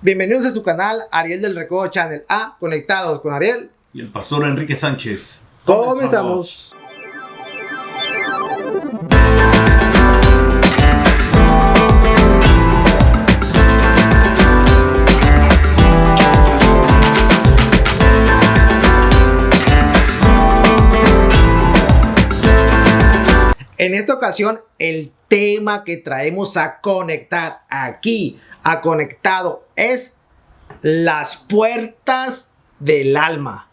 Bienvenidos a su canal Ariel del Recodo Channel A, conectados con Ariel y el pastor Enrique Sánchez. Comenzamos. En esta ocasión, el tema que traemos a conectar aquí, a conectado, es las puertas del alma.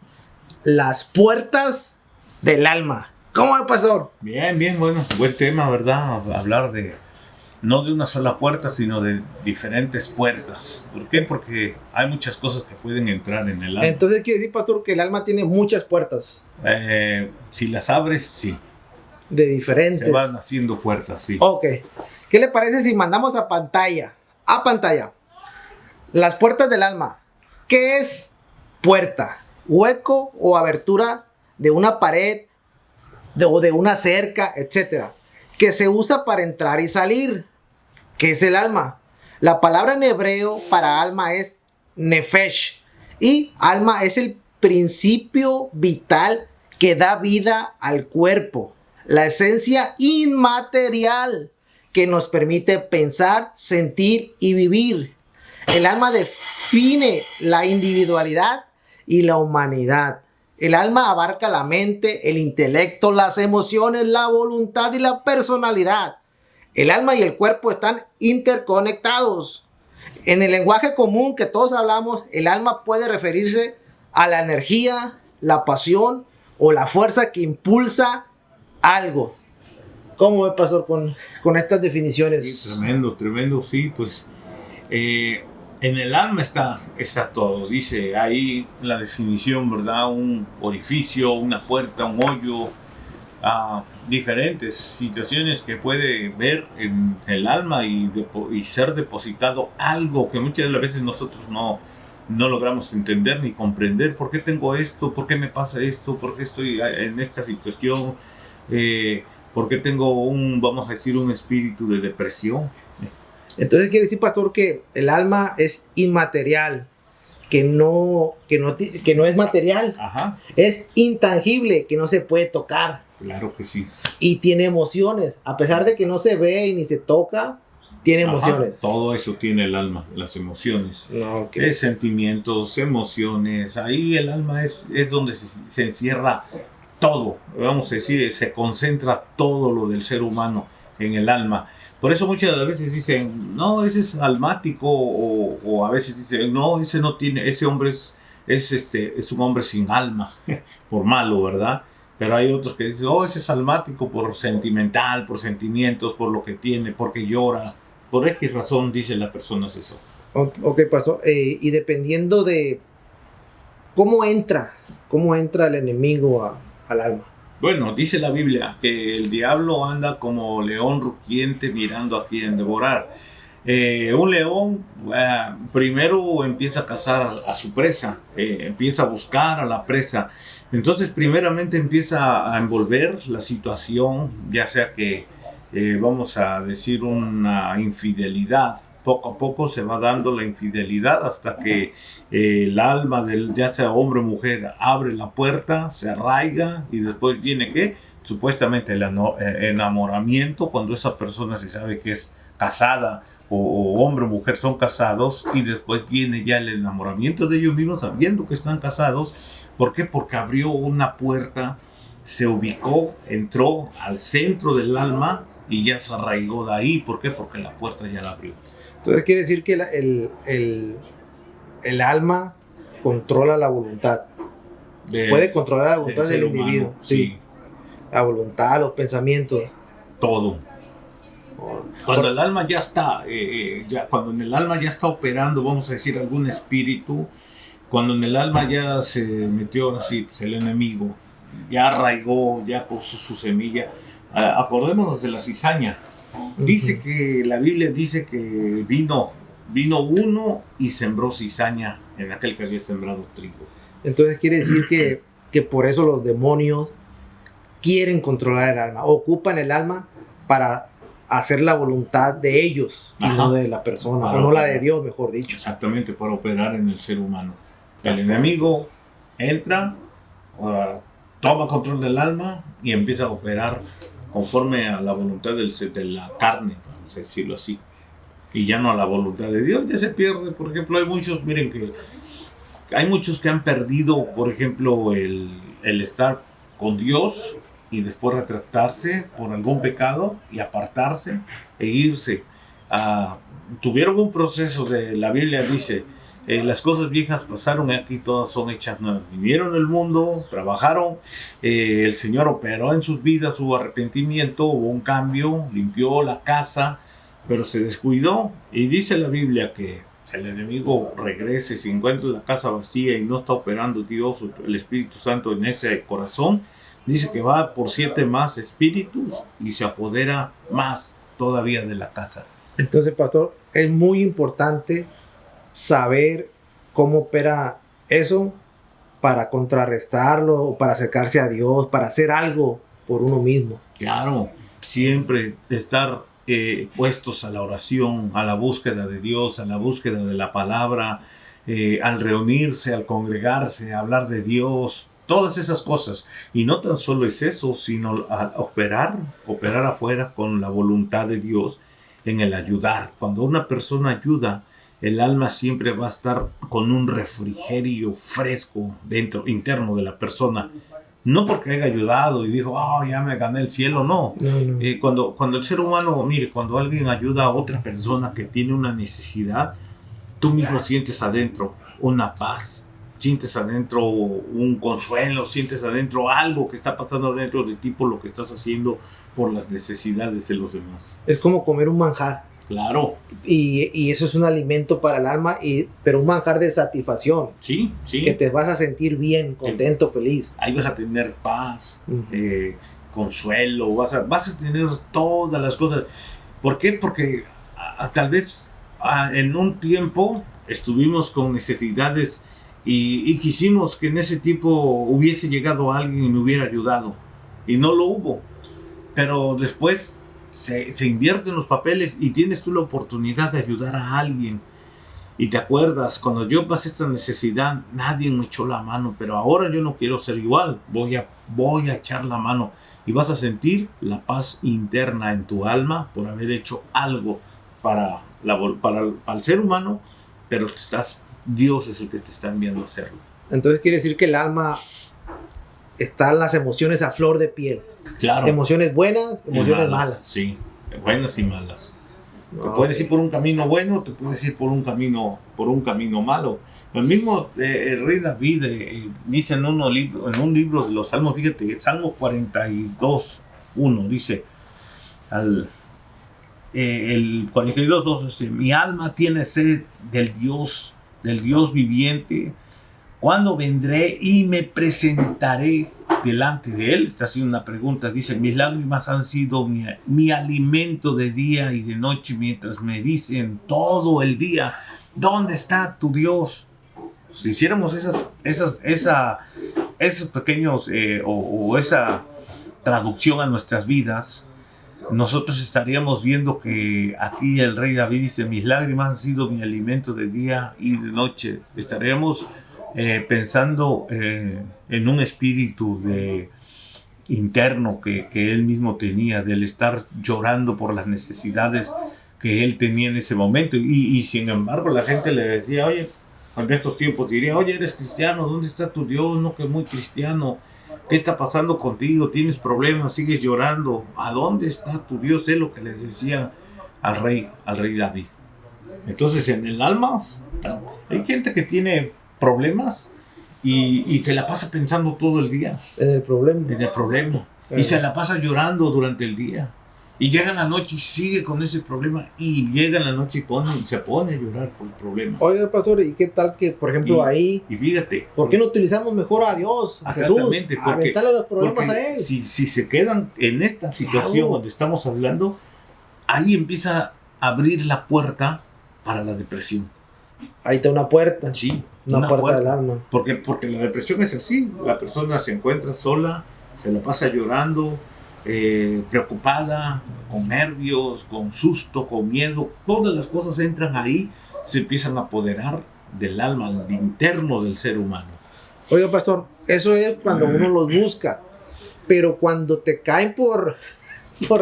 Las puertas del alma. ¿Cómo es, pastor? Bien, bueno, buen tema, ¿verdad? Hablar de, no de una sola puerta, sino de diferentes puertas. ¿Por qué? Porque hay muchas cosas que pueden entrar en el alma. Entonces quiere decir, pastor, que el alma tiene muchas puertas. Si las abres, sí. De diferentes. Se van haciendo puertas, sí. Ok. ¿Qué le parece si mandamos a pantalla? A pantalla. Las puertas del alma. ¿Qué es puerta? Hueco o abertura de una pared o de una cerca, etcétera, que se usa para entrar y salir. ¿Qué es el alma? La palabra en hebreo para alma es nefesh, y alma es el principio vital que da vida al cuerpo, la esencia inmaterial que nos permite pensar, sentir y vivir. El alma define la individualidad y la humanidad. El alma abarca la mente, el intelecto, las emociones, la voluntad y la personalidad. El alma y el cuerpo están interconectados. En el lenguaje común que todos hablamos, el alma puede referirse a la energía, la pasión o la fuerza que impulsa algo. ¿Cómo me pasó con estas definiciones? Sí, tremendo, sí, pues en el alma está todo, dice ahí la definición, ¿verdad? Un orificio, una puerta, un hoyo, diferentes situaciones que puede ver en el alma y ser depositado algo que muchas de las veces nosotros no logramos entender ni comprender. ¿Por qué tengo esto? ¿Por qué me pasa esto? ¿Por qué estoy en esta situación? ¿Por qué tengo vamos a decir, un espíritu de depresión? Entonces quiere decir, pastor, que el alma es inmaterial, que no es material. Ajá. Es intangible, que no se puede tocar. Claro que sí. Y tiene emociones, a pesar de que no se ve y ni se toca, tiene emociones. Todo eso tiene el alma, las emociones. Okay. Sentimientos, emociones. Ahí el alma es donde se encierra todo, vamos a decir, se concentra todo lo del ser humano en el alma. Por eso muchas de las veces dicen, no, ese es almático, o a veces dicen, no, ese no tiene, ese hombre es un hombre sin alma, por malo, ¿verdad? Pero hay otros que dicen, oh, ese es almático por sentimental, por sentimientos, por lo que tiene, porque llora. ¿Por X razón dice la persona eso? Ok, pastor, y dependiendo de cómo entra el enemigo al alma. Bueno, dice la Biblia que el diablo anda como león rugiente mirando a quien devorar. Un león primero empieza a cazar a su presa, empieza a buscar a la presa. Entonces primeramente empieza a envolver la situación, ya sea que vamos a decir una infidelidad. Poco a poco se va dando la infidelidad hasta que el alma del ya sea hombre o mujer abre la puerta, se arraiga, y después viene ¿qué? Supuestamente el enamoramiento, cuando esa persona se sabe que es casada, o hombre o mujer son casados, y después viene ya el enamoramiento de ellos mismos sabiendo que están casados. ¿Por qué? Porque abrió una puerta, se ubicó, entró al centro del alma y ya se arraigó de ahí. ¿Por qué? Porque la puerta ya la abrió. Entonces quiere decir que el alma controla la voluntad. Puede controlar la voluntad del individuo. Sí. La voluntad, los pensamientos. Todo. Cuando el alma ya está, cuando en el alma ya está operando, vamos a decir, algún espíritu, cuando en el alma ya se metió así, pues, el enemigo, ya arraigó, ya puso su semilla. Acordémonos de la cizaña. Dice que la Biblia dice que vino uno y sembró cizaña en aquel que había sembrado trigo. Entonces quiere decir que por eso los demonios quieren controlar el alma, ocupan el alma para hacer la voluntad de ellos y Ajá. no de la persona, Para o no la operar. de Dios, mejor dicho. Exactamente, para operar en el ser humano. El enemigo entra, toma control del alma y empieza a operar conforme a la voluntad de la carne, vamos a decirlo así. Y ya no a la voluntad de Dios, ya se pierde. Por ejemplo, hay muchos, miren que hay muchos que han perdido, por ejemplo, el estar con Dios y después retractarse por algún pecado y apartarse e irse. Tuvieron un proceso la Biblia dice, las cosas viejas pasaron y aquí todas son hechas nuevas. Vivieron el mundo, trabajaron, el Señor operó en sus vidas, hubo arrepentimiento, hubo un cambio, limpió la casa, pero se descuidó. Y dice la Biblia que si el enemigo regrese, si encuentra la casa vacía y no está operando Dios, el Espíritu Santo en ese corazón, dice que va por 7 más espíritus y se apodera más todavía de la casa. Entonces, pastor, es muy importante saber cómo opera eso para contrarrestarlo, o para acercarse a Dios, para hacer algo por uno mismo. Claro, siempre estar puestos a la oración, a la búsqueda de Dios, a la búsqueda de la palabra, al reunirse, al congregarse, a hablar de Dios, todas esas cosas. Y no tan solo es eso, sino a operar afuera con la voluntad de Dios en el ayudar. Cuando una persona ayuda, el alma siempre va a estar con un refrigerio fresco dentro, interno de la persona. No porque haya ayudado y dijo, oh, ya me gané el cielo, no. Cuando el ser humano, mire, cuando alguien ayuda a otra persona que tiene una necesidad, tú mismo sientes adentro una paz, sientes adentro un consuelo, sientes adentro algo que está pasando adentro de ti por lo que estás haciendo por las necesidades de los demás. Es como comer un manjar. Claro. Y eso es un alimento para el alma, pero un manjar de satisfacción. Sí, sí. Que te vas a sentir bien, contento, feliz. Ahí vas a tener paz, consuelo, vas a tener todas las cosas. ¿Por qué? Porque tal vez en un tiempo estuvimos con necesidades y quisimos que en ese tiempo hubiese llegado alguien y me hubiera ayudado. Y no lo hubo. Pero después se invierten los papeles y tienes tú la oportunidad de ayudar a alguien. Y te acuerdas, cuando yo pasé esta necesidad, nadie me echó la mano, pero ahora yo no quiero ser igual, voy a echar la mano. Y vas a sentir la paz interna en tu alma por haber hecho algo para el ser humano, pero Dios es el que te está enviando a hacerlo. Entonces quiere decir que el alma están las emociones a flor de piel. Claro. Emociones buenas, emociones malas. Sí, buenas y malas. No, te puedes ir por un camino bueno, te puedes ir por un camino malo. El mismo el rey David dice en un libro de los Salmos, fíjate, Salmo 42:1 dice, el 42:2 dice, mi alma tiene sed del Dios viviente. ¿Cuándo vendré y me presentaré delante de él? Está haciendo una pregunta. Dice, mis lágrimas han sido mi alimento de día y de noche, mientras me dicen todo el día, ¿dónde está tu Dios? Si hiciéramos esos pequeños o esa traducción a nuestras vidas, nosotros estaríamos viendo que aquí el rey David dice, mis lágrimas han sido mi alimento de día y de noche. Estaríamos pensando en un espíritu interno que él mismo tenía, del estar llorando por las necesidades que él tenía en ese momento. Y sin embargo la gente le decía, oye, en estos tiempos diría, oye, eres cristiano, ¿dónde está tu Dios? No, que es muy cristiano. ¿Qué está pasando contigo? ¿Tienes problemas? ¿Sigues llorando? ¿A dónde está tu Dios? Es lo que le decía al rey David. Entonces en el alma hay gente que tiene problemas y se la pasa pensando todo el día en el problema. Y se la pasa llorando durante el día y llega la noche y sigue con ese problema y llega la noche y se pone a llorar por el problema. Oiga, pastor, ¿y qué tal que, por ejemplo, ahí, y fíjate, ¿por qué no utilizamos mejor a Dios, a Jesús, a aventarle los problemas a él? Si se quedan en esta situación donde estamos hablando, ahí empieza a abrir la puerta para la depresión. Ahí está una puerta. Sí, una puerta del alma. Porque la depresión es así. La persona se encuentra sola, se la pasa llorando, preocupada, con nervios, con susto, con miedo. Todas las cosas entran ahí, se empiezan a apoderar del alma, del interno del ser humano. Oiga, pastor, eso es cuando uno los busca, pero cuando te caen por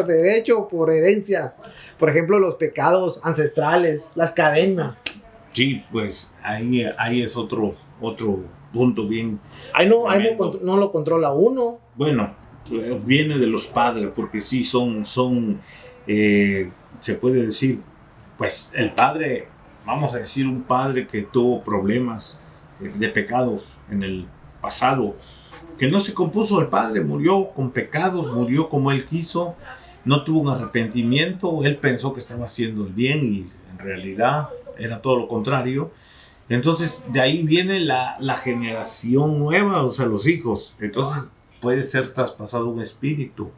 derecho o por herencia, por ejemplo, los pecados ancestrales, las cadenas. Sí, pues ahí es otro punto bien. Ahí no lo controla uno. Bueno, viene de los padres, porque sí se puede decir, pues el padre, vamos a decir un padre que tuvo problemas de pecados en el pasado, que no se compuso el padre, murió con pecados, murió como él quiso, no tuvo un arrepentimiento, él pensó que estaba haciendo el bien y en realidad era todo lo contrario. Entonces de ahí viene la generación nueva, o sea, los hijos. Entonces puede ser traspasado un espíritu,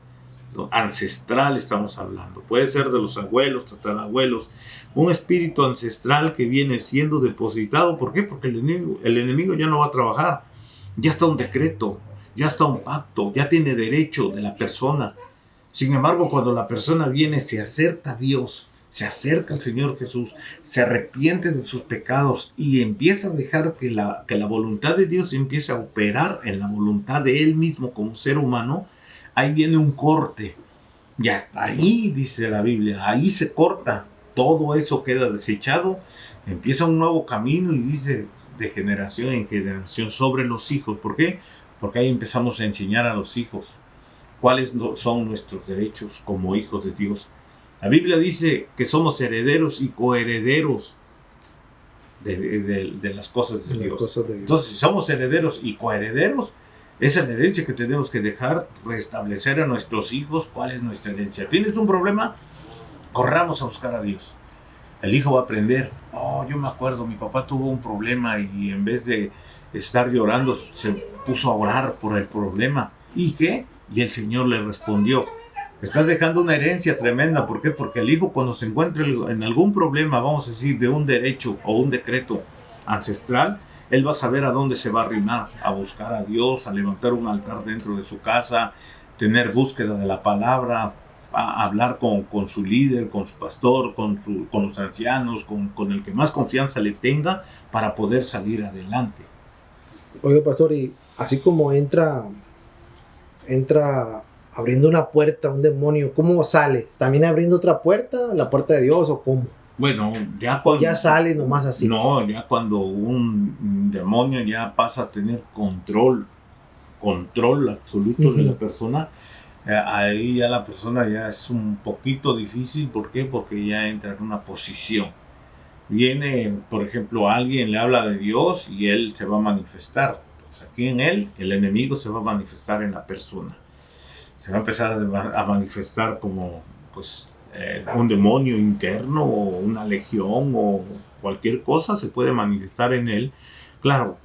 ¿no? Ancestral estamos hablando, puede ser de los abuelos, tatarabuelos, un espíritu ancestral que viene siendo depositado. ¿Por qué? Porque el enemigo ya no va a trabajar, ya está un decreto, ya está un pacto, ya tiene derecho de la persona. Sin embargo, cuando la persona viene, se acerca a Dios, se acerca al Señor Jesús, se arrepiente de sus pecados y empieza a dejar que la voluntad de Dios empiece a operar en la voluntad de Él mismo como ser humano, ahí viene un corte. Y hasta ahí, dice la Biblia, ahí se corta. Todo eso queda desechado, empieza un nuevo camino y dice de generación en generación sobre los hijos. ¿Por qué? Porque ahí empezamos a enseñar a los hijos cuáles son nuestros derechos como hijos de Dios. La Biblia dice que somos herederos y coherederos de las cosas de Dios. Entonces, si somos herederos y coherederos, esa es la herencia que tenemos que dejar, restablecer a nuestros hijos cuál es nuestra herencia. ¿Tienes un problema? Corramos a buscar a Dios. El hijo va a aprender. Oh, yo me acuerdo, mi papá tuvo un problema y en vez de estar llorando, se puso a orar por el problema. ¿Y qué? Y el Señor le respondió. Estás dejando una herencia tremenda. ¿Por qué? Porque el hijo, cuando se encuentre en algún problema, vamos a decir, de un derecho o un decreto ancestral, él va a saber a dónde se va a arrimar, a buscar a Dios, a levantar un altar dentro de su casa, tener búsqueda de la palabra, a hablar con su líder, con su pastor, con los ancianos, con el que más confianza le tenga para poder salir adelante. Oiga, pastor, y así como entra abriendo una puerta, un demonio, ¿cómo sale? ¿También abriendo otra puerta, la puerta de Dios o cómo? Bueno, ya cuando... ya sale nomás así. No, ya cuando un demonio ya pasa a tener control absoluto de la persona, ahí ya la persona ya es un poquito difícil. ¿Por qué? Porque ya entra en una posición. Viene, por ejemplo, alguien le habla de Dios y él se va a manifestar. Pues aquí en él, el enemigo se va a manifestar en la persona. Se va a empezar a manifestar como pues un demonio interno o una legión o cualquier cosa se puede manifestar en él. Claro,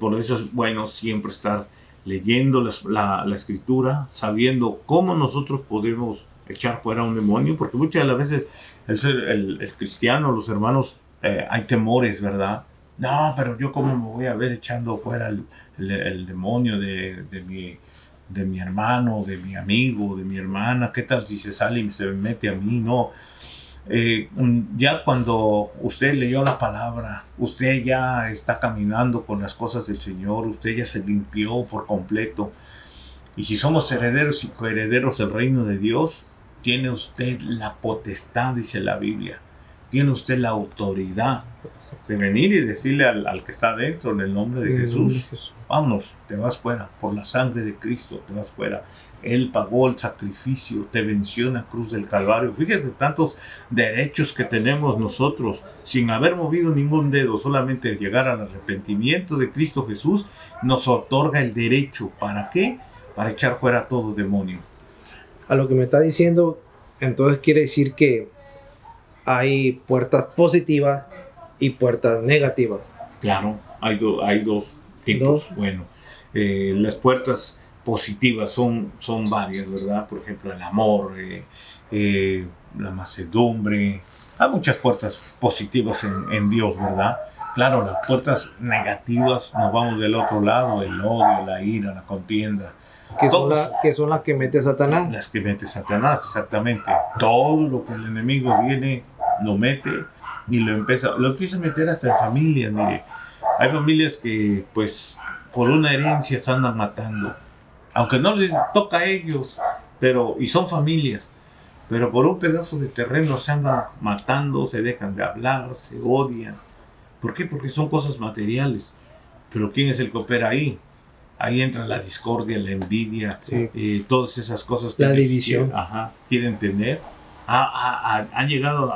por eso es bueno siempre estar leyendo la escritura, sabiendo cómo nosotros podemos echar fuera un demonio, porque muchas de las veces el cristiano, los hermanos, hay temores, ¿verdad? No, pero yo cómo me voy a ver echando fuera el demonio de mi hermano, de mi amigo, de mi hermana. ¿Qué tal si se sale y se mete a mí? No. Ya cuando usted leyó la palabra, usted ya está caminando con las cosas del Señor, usted ya se limpió por completo. Y si somos herederos y coherederos del reino de Dios, tiene usted la potestad, dice la Biblia. Tiene usted la autoridad de venir y decirle al que está dentro, en el nombre de Jesús, vámonos, te vas fuera, por la sangre de Cristo, te vas fuera. Él pagó el sacrificio, te venció en la cruz del Calvario. Fíjate tantos derechos que tenemos nosotros, sin haber movido ningún dedo, solamente llegar al arrepentimiento de Cristo Jesús, nos otorga el derecho. ¿Para qué? Para echar fuera todo demonio. A lo que me está diciendo, entonces quiere decir que hay puertas positivas y puertas negativas. Claro, hay dos tipos. Bueno, las puertas positivas son varias, ¿verdad? Por ejemplo, el amor, la mansedumbre. Hay muchas puertas positivas en Dios, ¿verdad? Claro, las puertas negativas nos vamos del otro lado, el odio, la ira, la contienda. Que son las que mete Satanás. Las que mete Satanás, exactamente. Todo lo que el enemigo viene, lo mete y lo empieza a meter hasta en familias. Mire, hay familias que, pues, por una herencia se andan matando. Aunque no les toca a ellos, y son familias. Pero por un pedazo de terreno se andan matando, se dejan de hablar, se odian. ¿Por qué? Porque son cosas materiales. Pero ¿quién es el que opera ahí? Ahí entra la discordia, la envidia, Sí. todas esas cosas que La ellos división. quieren tener. Han llegado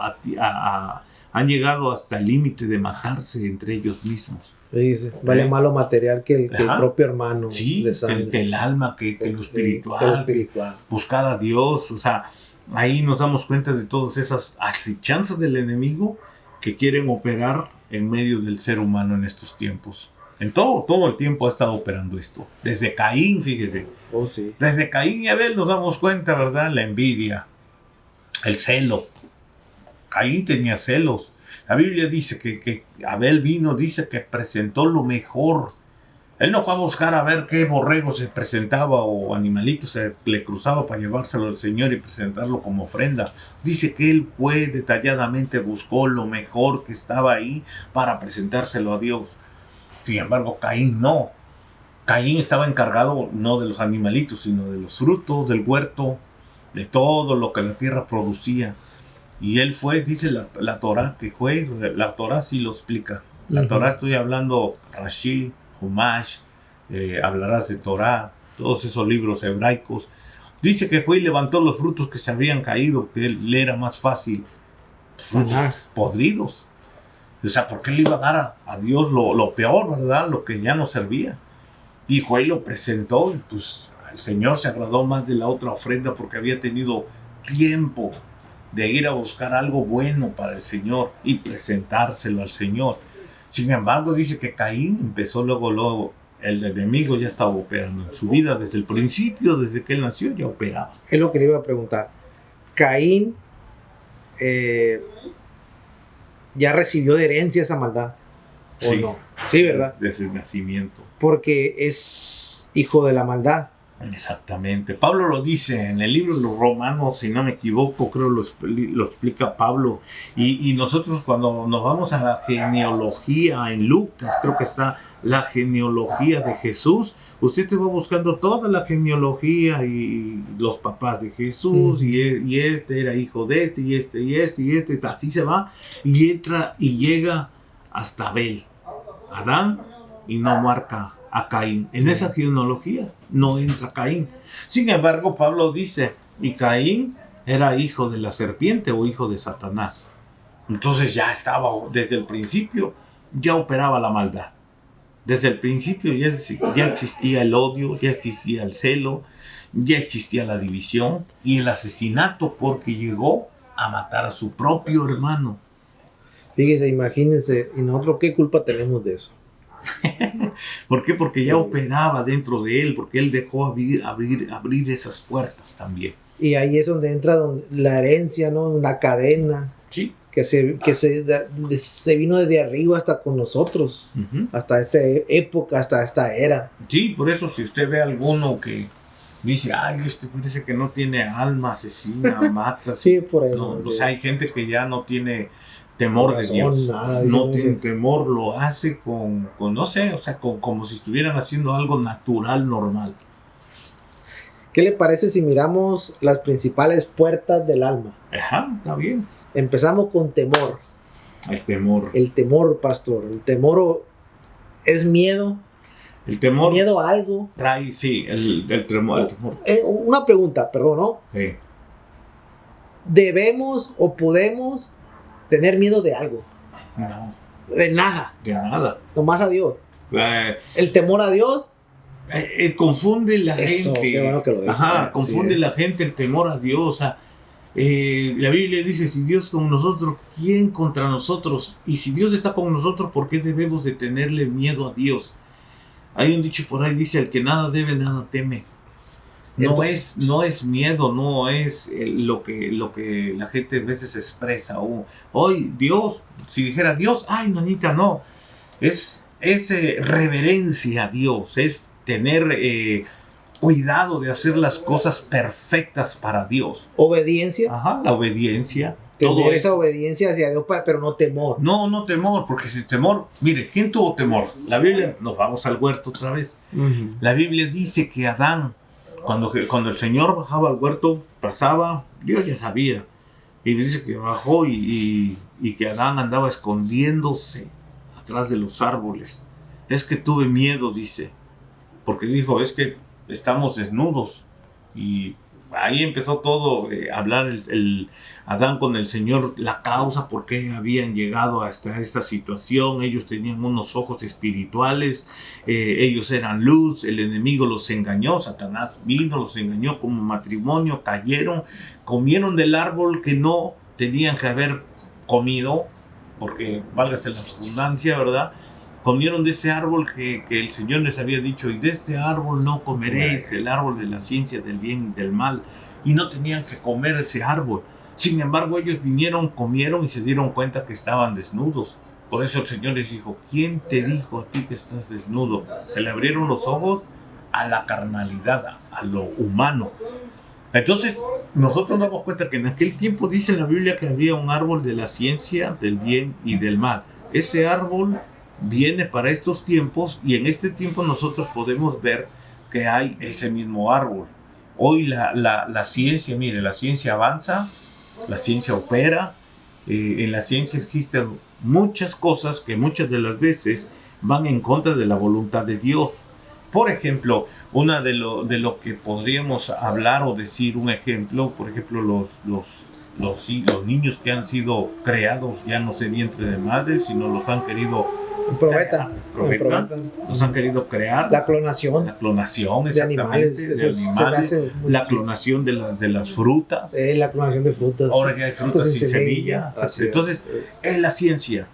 han llegado hasta el límite de matarse entre ellos mismos. Fíjese, vale más lo material que el propio hermano. Sí, de sangre. que el alma, que lo espiritual, que lo espiritual. Buscar a Dios. O sea, ahí nos damos cuenta de todas esas acechanzas del enemigo que quieren operar en medio del ser humano en estos tiempos. En todo el tiempo ha estado operando esto. Desde Caín, fíjese. Oh, sí. Desde Caín y Abel nos damos cuenta, ¿verdad? La envidia, el celo. Caín tenía celos. La Biblia dice que Abel dice que presentó lo mejor. Él no fue a buscar a ver qué borrego se presentaba o animalito se le cruzaba para llevárselo al Señor y presentarlo como ofrenda. Dice que él fue detalladamente, buscó lo mejor que estaba ahí para presentárselo a Dios. Sin embargo, Caín no. Caín estaba encargado no de los animalitos, sino de los frutos del huerto, de todo lo que la tierra producía. Y él fue, dice la Torá, la Torá sí lo explica. La Torá, estoy hablando Rashi, Humash, hablarás de Torá, todos esos libros hebraicos. Dice que fue y levantó los frutos que se habían caído, que le era más fácil. Frutos podridos. O sea, ¿por qué le iba a dar a Dios lo peor, verdad? Lo que ya no servía. Y fue y lo presentó, y pues el Señor se agradó más de la otra ofrenda porque había tenido tiempo de ir a buscar algo bueno para el Señor y presentárselo al Señor. Sin embargo, dice que Caín empezó luego, el enemigo ya estaba operando en su vida desde el principio, desde que él nació ya operaba. Es lo que le iba a preguntar. Caín ya recibió de herencia esa maldad, ¿o Sí, no? Sí, ¿verdad? Desde el nacimiento. Porque es hijo de la maldad. Exactamente. Pablo lo dice en el libro de los Romanos, si no me equivoco, creo lo explica Pablo. Y nosotros cuando nos vamos a la genealogía en Lucas, creo que está la genealogía de Jesús. Usted te va buscando toda la genealogía y los papás de Jesús, y este era hijo de este, y este, así se va, y entra y llega hasta Abel, Adán, y no marca a Caín. En esa genealogía no entra Caín. Sin embargo, Pablo dice, y Caín era hijo de la serpiente o hijo de Satanás. Entonces ya estaba, desde el principio, ya operaba la maldad. Desde el principio ya existía el odio, ya existía el celo, ya existía la división y el asesinato, porque llegó a matar a su propio hermano. Fíjese, imagínense, ¿y nosotros qué culpa tenemos de eso? ¿Por qué? Porque ya operaba dentro de él, porque él dejó abrir esas puertas también. Y ahí es donde entra la herencia, ¿no? Una cadena. Sí. Que se vino desde arriba hasta con nosotros, hasta esta época, hasta esta era. Sí, por eso si usted ve a alguno que dice, ay, parece que no tiene alma, asesina, mata. Sí, por eso. No, o sea, hay gente que ya no tiene temor de Dios. Nada, no tiene temor, lo hace con no sé, o sea, como si estuvieran haciendo algo natural, normal. ¿Qué le parece si miramos las principales puertas del alma? Ajá, está bien. Empezamos con temor. El temor. El temor, pastor. El temor es miedo. El temor. Miedo a algo. Trae, sí, el temor. Una pregunta, perdón, ¿no? Sí. ¿Debemos o podemos tener miedo de algo? No. De nada. De nada. Nomás a Dios. El temor a Dios. Confunde la gente. Qué bueno que lo dijo. Ajá, confunde la gente el temor a Dios. O sea, la Biblia dice, si Dios con nosotros, ¿quién contra nosotros? Y si Dios está con nosotros, ¿por qué debemos de tenerle miedo a Dios? Hay un dicho por ahí, dice, el que nada debe, nada teme. No es miedo, no es lo que la gente a veces expresa. Hoy Dios, si dijera Dios, ay, manita, no. Es reverencia a Dios, es tener cuidado de hacer las cosas perfectas para Dios. Obediencia. Ajá, la obediencia. Tener esa obediencia hacia Dios, pero no temor. No, no temor, porque si temor, mire, ¿quién tuvo temor? La Biblia, nos vamos al huerto otra vez. La Biblia dice que Adán, cuando el Señor bajaba al huerto, pasaba, Dios ya sabía. Y dice que bajó y que Adán andaba escondiéndose atrás de los árboles. Es que tuve miedo, dice, porque dijo, es que estamos desnudos. Y ahí empezó todo, hablar el Adán con el Señor, la causa por qué habían llegado hasta esta situación. Ellos tenían unos ojos espirituales, ellos eran luz, el enemigo los engañó, Satanás vino, los engañó como matrimonio, cayeron, comieron del árbol que no tenían que haber comido, porque válgase la abundancia, ¿verdad? Comieron de ese árbol que el Señor les había dicho, y de este árbol no comeréis, el árbol de la ciencia del bien y del mal. Y no tenían que comer ese árbol. Sin embargo, ellos vinieron, comieron y se dieron cuenta que estaban desnudos. Por eso el Señor les dijo, ¿quién te dijo a ti que estás desnudo? Se le abrieron los ojos a la carnalidad, a lo humano. Entonces, nosotros nos damos cuenta que en aquel tiempo dice la Biblia que había un árbol de la ciencia del bien y del mal. Ese árbol viene para estos tiempos y en este tiempo nosotros podemos ver que hay ese mismo árbol. Hoy la ciencia, mire, la ciencia avanza, la ciencia opera, en la ciencia existen muchas cosas que muchas de las veces van en contra de la voluntad de Dios. Por ejemplo, una de lo que podríamos hablar o decir un ejemplo, por ejemplo, los niños que han sido creados ya no de vientre de madre, sino los han querido Probeta. Los han querido crear. La clonación. La clonación, exactamente. De animales. La clonación de las frutas. La clonación de frutas. Ahora ya hay frutas sin semilla. Entonces, es la ciencia.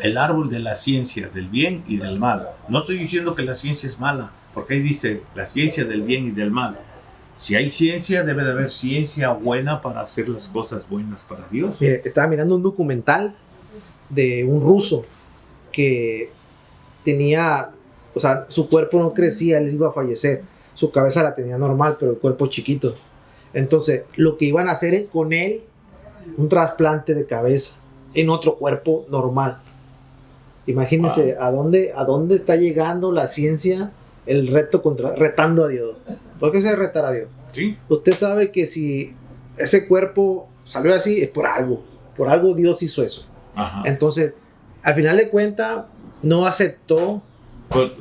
El árbol de la ciencia, del bien y del mal. No estoy diciendo que la ciencia es mala, porque ahí dice la ciencia del bien y del mal. Si hay ciencia, debe de haber ciencia buena para hacer las cosas buenas para Dios. Mire, estaba mirando un documental de un ruso que tenía, o sea, su cuerpo no crecía, él iba a fallecer. Su cabeza la tenía normal, pero el cuerpo chiquito. Entonces, lo que iban a hacer con él, un trasplante de cabeza en otro cuerpo normal. Imagínense a dónde está llegando la ciencia, el reto retando a Dios. ¿Por qué se debe retar a Dios? Sí. Usted sabe que si ese cuerpo salió así, es por algo Dios hizo eso. Ajá. Entonces, al final de cuentas, no aceptó.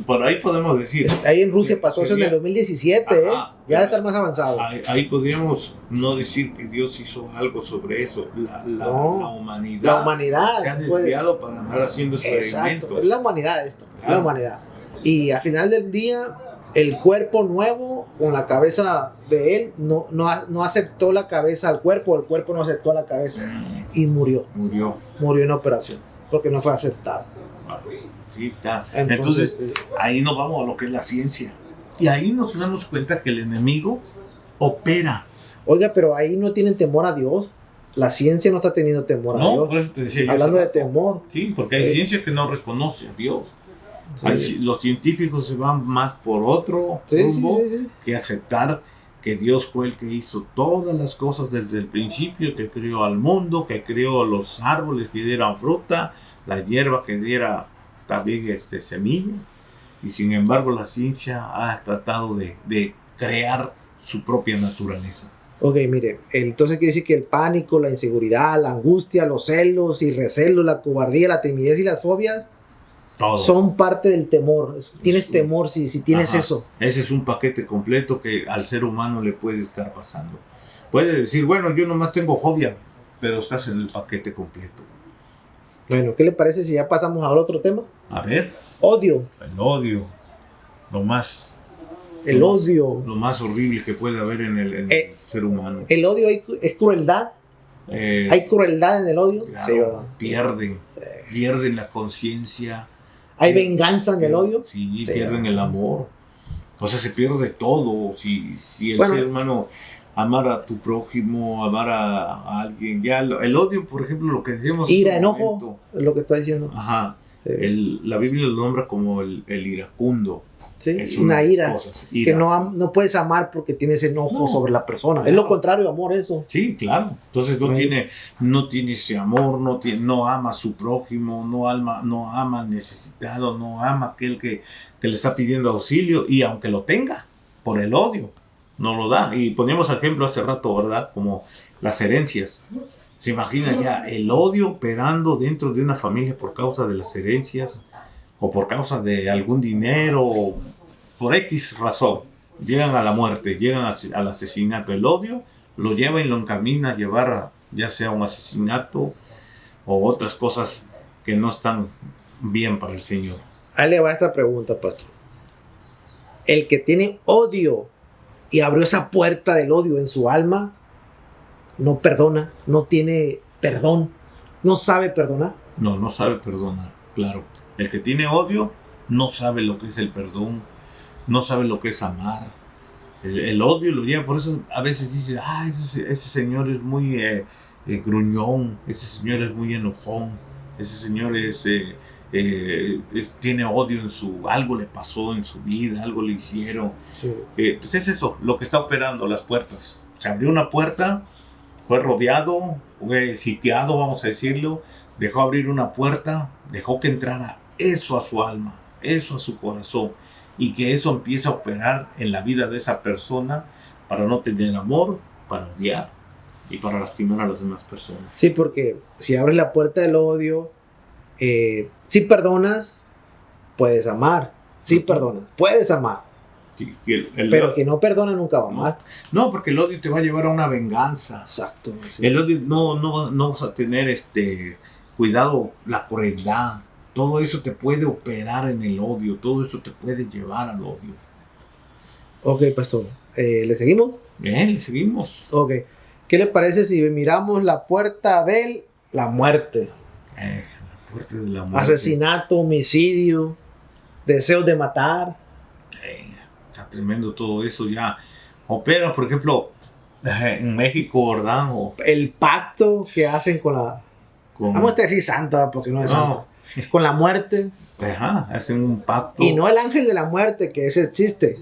Por ahí podemos decir. Ahí en Rusia pasó eso en el 2017, ajá, ya debe estar más avanzado. Ahí podríamos no decir que Dios hizo algo sobre eso. La humanidad. La humanidad se ha desviado para andar haciendo experimentos. Exacto, es la humanidad esto. Claro. La humanidad. Y al final del día, el cuerpo nuevo con la cabeza de él no aceptó la cabeza al cuerpo, el cuerpo no aceptó la cabeza y murió. Murió en operación porque no fue aceptado. Sí, está. Entonces, ahí nos vamos a lo que es la ciencia. Y ahí nos damos cuenta que el enemigo opera. Oiga, pero ahí no tienen temor a Dios. La ciencia no está teniendo temor a Dios. No, por eso te decía yo. Hablando de temor. Sí, porque hay ciencia que no reconoce a Dios. Sí. Los científicos se van más por otro rumbo que aceptar que Dios fue el que hizo todas las cosas desde el principio, que creó al mundo, que creó los árboles que dieran fruta, la hierba que diera también semilla, y sin embargo la ciencia ha tratado de crear su propia naturaleza. Ok, mire, entonces quiere decir que el pánico, la inseguridad, la angustia, los celos y recelos, la cobardía, la timidez y las fobias todo son parte del temor. Tienes temor si tienes eso. Ese es un paquete completo que al ser humano le puede estar pasando. Puede decir, bueno, yo nomás tengo fobia, pero estás en el paquete completo. Bueno, ¿qué le parece si ya pasamos al otro tema? A ver. Odio. El odio. Lo más horrible que puede haber en el ser humano. El odio es crueldad. ¿Hay crueldad en el odio? Claro, pierden la conciencia. ¿Hay venganza en el odio? Sí, pierden el amor. O sea, se pierde todo. Si el ser humano amar a tu prójimo, amar a alguien, ya el odio, por ejemplo, lo que decíamos... Ira, enojo, es lo que está diciendo. Ajá. La Biblia lo nombra como el iracundo. ¿sí? Es Una ira. cosas, Que no puedes amar porque tienes enojo sobre la persona. Es lo contrario de amor eso. Sí, claro. Entonces no tiene ese amor, no ama a su prójimo, no ama al necesitado, no ama a aquel que le está pidiendo auxilio, y aunque lo tenga, por el odio, no lo da. Y poníamos ejemplo hace rato, ¿verdad? Como las herencias. Se imagina ya el odio operando dentro de una familia por causa de las herencias, o por causa de algún dinero, o por X razón. Llegan a la muerte, llegan al asesinato. El odio lo lleva y lo encamina a llevar ya sea un asesinato o otras cosas que no están bien para el Señor. Ahí le va esta pregunta, pastor. El que tiene odio y abrió esa puerta del odio en su alma, no perdona, no tiene perdón, no sabe perdonar. No sabe perdonar, claro. El que tiene odio no sabe lo que es el perdón, no sabe lo que es amar. El odio lo lleva, por eso a veces dice, ese señor es muy gruñón, ese señor es muy enojón, ese señor tiene odio algo le pasó en su vida, algo le hicieron. Sí. Pues es eso, lo que está operando las puertas. Se abrió una puerta, fue rodeado, fue sitiado, vamos a decirlo, dejó abrir una puerta, dejó que entrara eso a su alma, eso a su corazón, y que eso empiece a operar en la vida de esa persona para no tener amor, para odiar y para lastimar a las demás personas. Sí, porque si abres la puerta del odio, si perdonas, puedes amar. Si perdonas, puedes amar. Sí, pero que no perdona nunca va a amar. No, porque el odio te va a llevar a una venganza. Exacto. Sí. El odio no vas a tener cuidado, la crueldad. Todo eso te puede operar en el odio, todo eso te puede llevar al odio. Ok, pastor. ¿Le seguimos? Bien, le seguimos. Ok. ¿Qué le parece si miramos la puerta de la muerte? La puerta de la muerte. Asesinato, homicidio, deseos de matar. Está tremendo todo eso ya. Opera, por ejemplo, en México, ¿verdad? El pacto que hacen con la... Vamos a decir santa, porque no es santa. Con la muerte. Ajá, hacen un pacto. Y no el ángel de la muerte, que ese existe.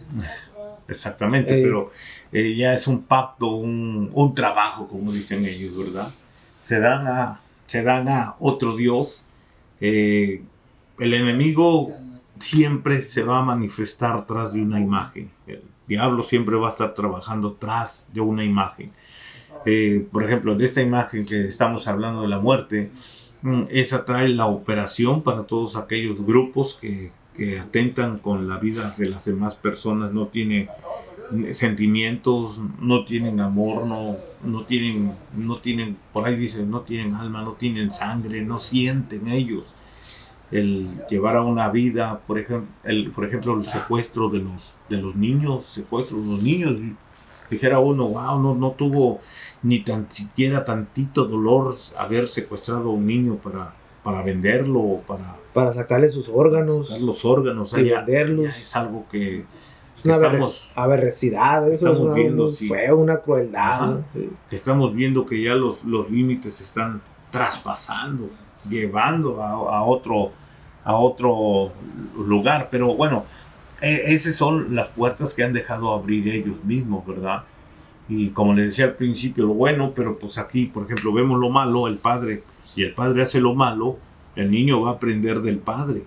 Exactamente, pero ya es un pacto, un trabajo, como dicen ellos, ¿verdad? Se dan a otro Dios. El enemigo siempre se va a manifestar tras de una imagen. El diablo siempre va a estar trabajando tras de una imagen. Por ejemplo, de esta imagen que estamos hablando de la muerte, esa trae la operación para todos aquellos grupos que atentan con la vida de las demás personas, no tienen sentimientos, no tienen amor, no tienen, por ahí dicen, no tienen alma, no tienen sangre, no sienten ellos. El llevar a una vida, por ejemplo, el secuestro de los niños, dijera uno, wow, no tuvo ni tan siquiera tantito dolor haber secuestrado a un niño para venderlo o para sacarle sus órganos, sacar los órganos y venderlos. Ya es algo que es una aberracidad, estamos viendo, fue una crueldad. Sí. Que estamos viendo que ya los límites se están traspasando, llevando a otro lugar, pero bueno, esas son las puertas que han dejado abrir ellos mismos, ¿verdad? Y como les decía al principio, lo bueno, pero pues aquí, por ejemplo, vemos lo malo, si el padre hace lo malo, el niño va a aprender del padre.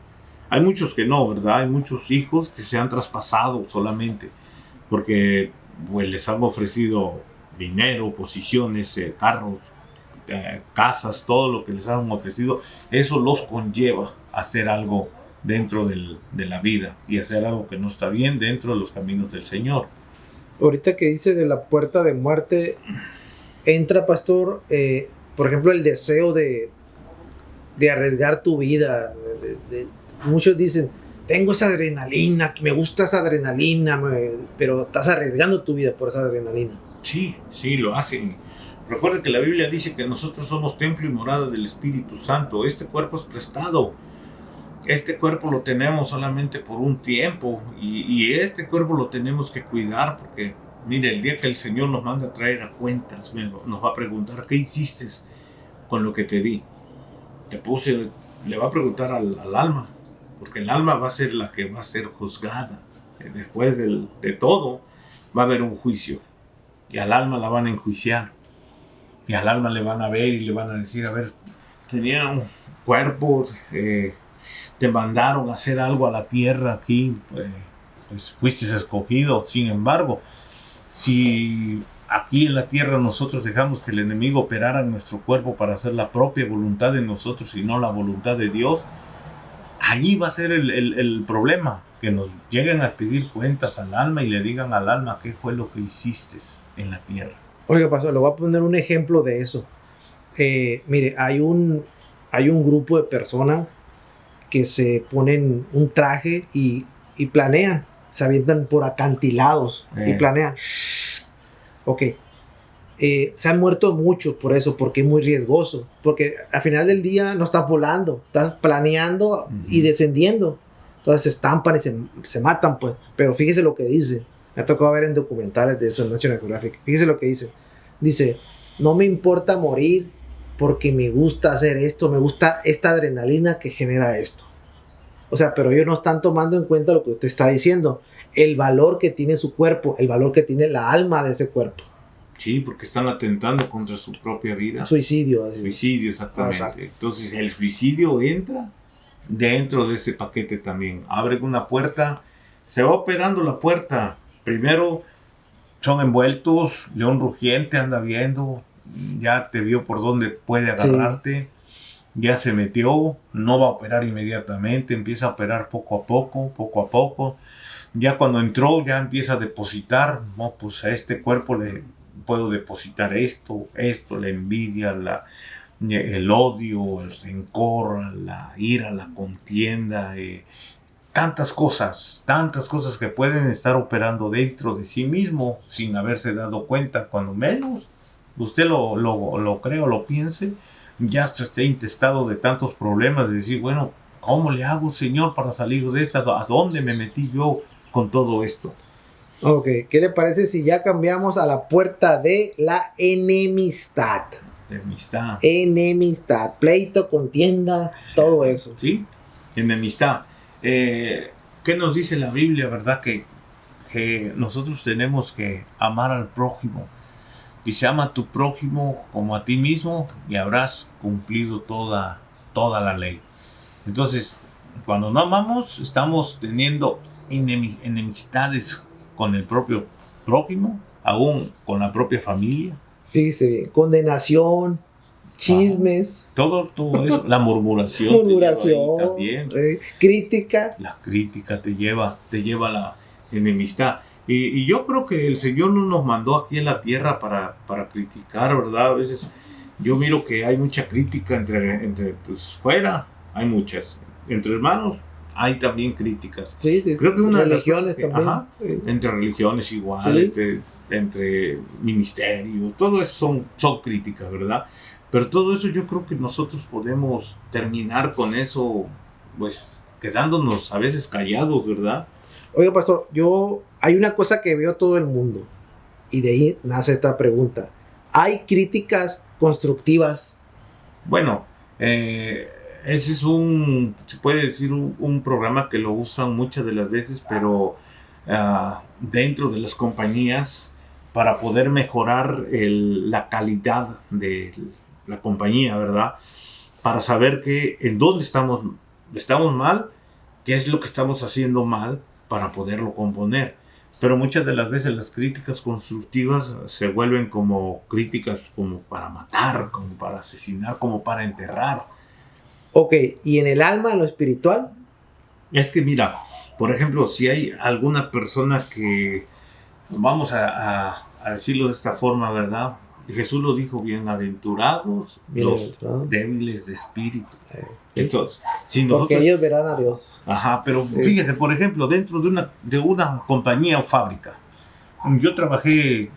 Hay muchos que no, ¿verdad? Hay muchos hijos que se han traspasado solamente porque pues, les han ofrecido dinero, posiciones, carros, casas, todo lo que les han ofrecido. Eso los conlleva a hacer algo dentro de la vida y hacer algo que no está bien dentro de los caminos del Señor. Ahorita que dice de la puerta de muerte, entra, pastor, por ejemplo, el deseo de arriesgar tu vida. Muchos dicen, tengo esa adrenalina, me gusta esa adrenalina, pero estás arriesgando tu vida por esa adrenalina. Sí, lo hacen. Recuerden que la Biblia dice que nosotros somos templo y morada del Espíritu Santo. Este cuerpo es prestado. Este cuerpo lo tenemos solamente por un tiempo y este cuerpo lo tenemos que cuidar porque, mire, el día que el Señor nos manda a traer a cuentas, nos va a preguntar, ¿qué hiciste con lo que te di? Le va a preguntar al alma, porque el alma va a ser la que va a ser juzgada. después de todo, va a haber un juicio. Y al alma la van a enjuiciar. Y al alma le van a ver y le van a decir, a ver, tenía un cuerpo, te mandaron a hacer algo a la tierra aquí, pues fuiste escogido. Sin embargo, si aquí en la tierra nosotros dejamos que el enemigo operara en nuestro cuerpo para hacer la propia voluntad de nosotros y no la voluntad de Dios, ahí va a ser el problema, que nos lleguen a pedir cuentas al alma y le digan al alma qué fue lo que hiciste en la tierra. Oiga, pastor, le voy a poner un ejemplo de eso. Mire, hay un grupo de personas que se ponen un traje y planean, se avientan por acantilados y planean. Ok. Se han muerto muchos por eso, porque es muy riesgoso. Porque al final del día no estás volando, estás planeando y descendiendo. Entonces se estampan y se matan, pues. Pero fíjese lo que dice. Me ha tocado ver en documentales de eso en National Geographic. Fíjese lo que dice. Dice, no me importa morir porque me gusta hacer esto, me gusta esta adrenalina que genera esto. O sea, pero ellos no están tomando en cuenta lo que usted está diciendo. El valor que tiene su cuerpo, el valor que tiene la alma de ese cuerpo. Sí, porque están atentando contra su propia vida. Suicidio. Así. Suicidio, exactamente. Exacto. Entonces el suicidio entra dentro de ese paquete también. Abre una puerta, se va operando la puerta. Primero son envueltos, león rugiente anda viendo, ya te vio por dónde puede agarrarte. Sí. Ya se metió, no va a operar inmediatamente, empieza a operar poco a poco. Ya cuando entró, ya empieza a depositar, no, pues a este cuerpo le puedo depositar esto, la envidia, el odio, el rencor, la ira, la contienda, tantas cosas que pueden estar operando dentro de sí mismo sin haberse dado cuenta, cuando menos usted lo cree o lo piense. Ya se esté intestado de tantos problemas, de decir, bueno, ¿cómo le hago, Señor, para salir de esta? ¿A dónde me metí yo con todo esto? Ok, ¿qué le parece si ya cambiamos a la puerta de la enemistad? Enemistad, pleito, contienda, todo eso. Sí, enemistad. ¿Qué nos dice la Biblia, verdad? Que nosotros tenemos que amar al prójimo. Dice, ama a tu prójimo como a ti mismo y habrás cumplido toda la ley. Entonces, cuando no amamos, estamos teniendo enemistades con el propio prójimo, aún con la propia familia. Fíjese bien, condenación, chismes. Todo eso, la murmuración. También. Crítica. La crítica te lleva a la enemistad. Y yo creo que el Señor no nos mandó aquí en la tierra para criticar, ¿verdad? A veces yo miro que hay mucha crítica entre pues fuera, hay muchas. Entre hermanos hay también críticas. Sí, creo que una religiones de las también. Sí. Entre religiones igual, sí. entre ministerios, todo eso son críticas, ¿verdad? Pero todo eso yo creo que nosotros podemos terminar con eso, pues quedándonos a veces callados, ¿verdad? Oiga, pastor, hay una cosa que veo todo el mundo y de ahí nace esta pregunta. ¿Hay críticas constructivas? Bueno, ese es se puede decir un programa que lo usan muchas de las veces, pero dentro de las compañías para poder mejorar la calidad de la compañía, ¿verdad? Para saber en dónde estamos mal, qué es lo que estamos haciendo mal, para poderlo componer. Pero muchas de las veces las críticas constructivas se vuelven como críticas como para matar, como para asesinar, como para enterrar. Ok, ¿y en el alma, en lo espiritual? Es que mira, por ejemplo, si hay alguna persona que, vamos a decirlo de esta forma, ¿verdad? Jesús lo dijo, bienaventurados los débiles de espíritu. Entonces, porque ellos verán a Dios. Ajá, pero fíjate, por ejemplo, dentro de una compañía o fábrica, yo trabajé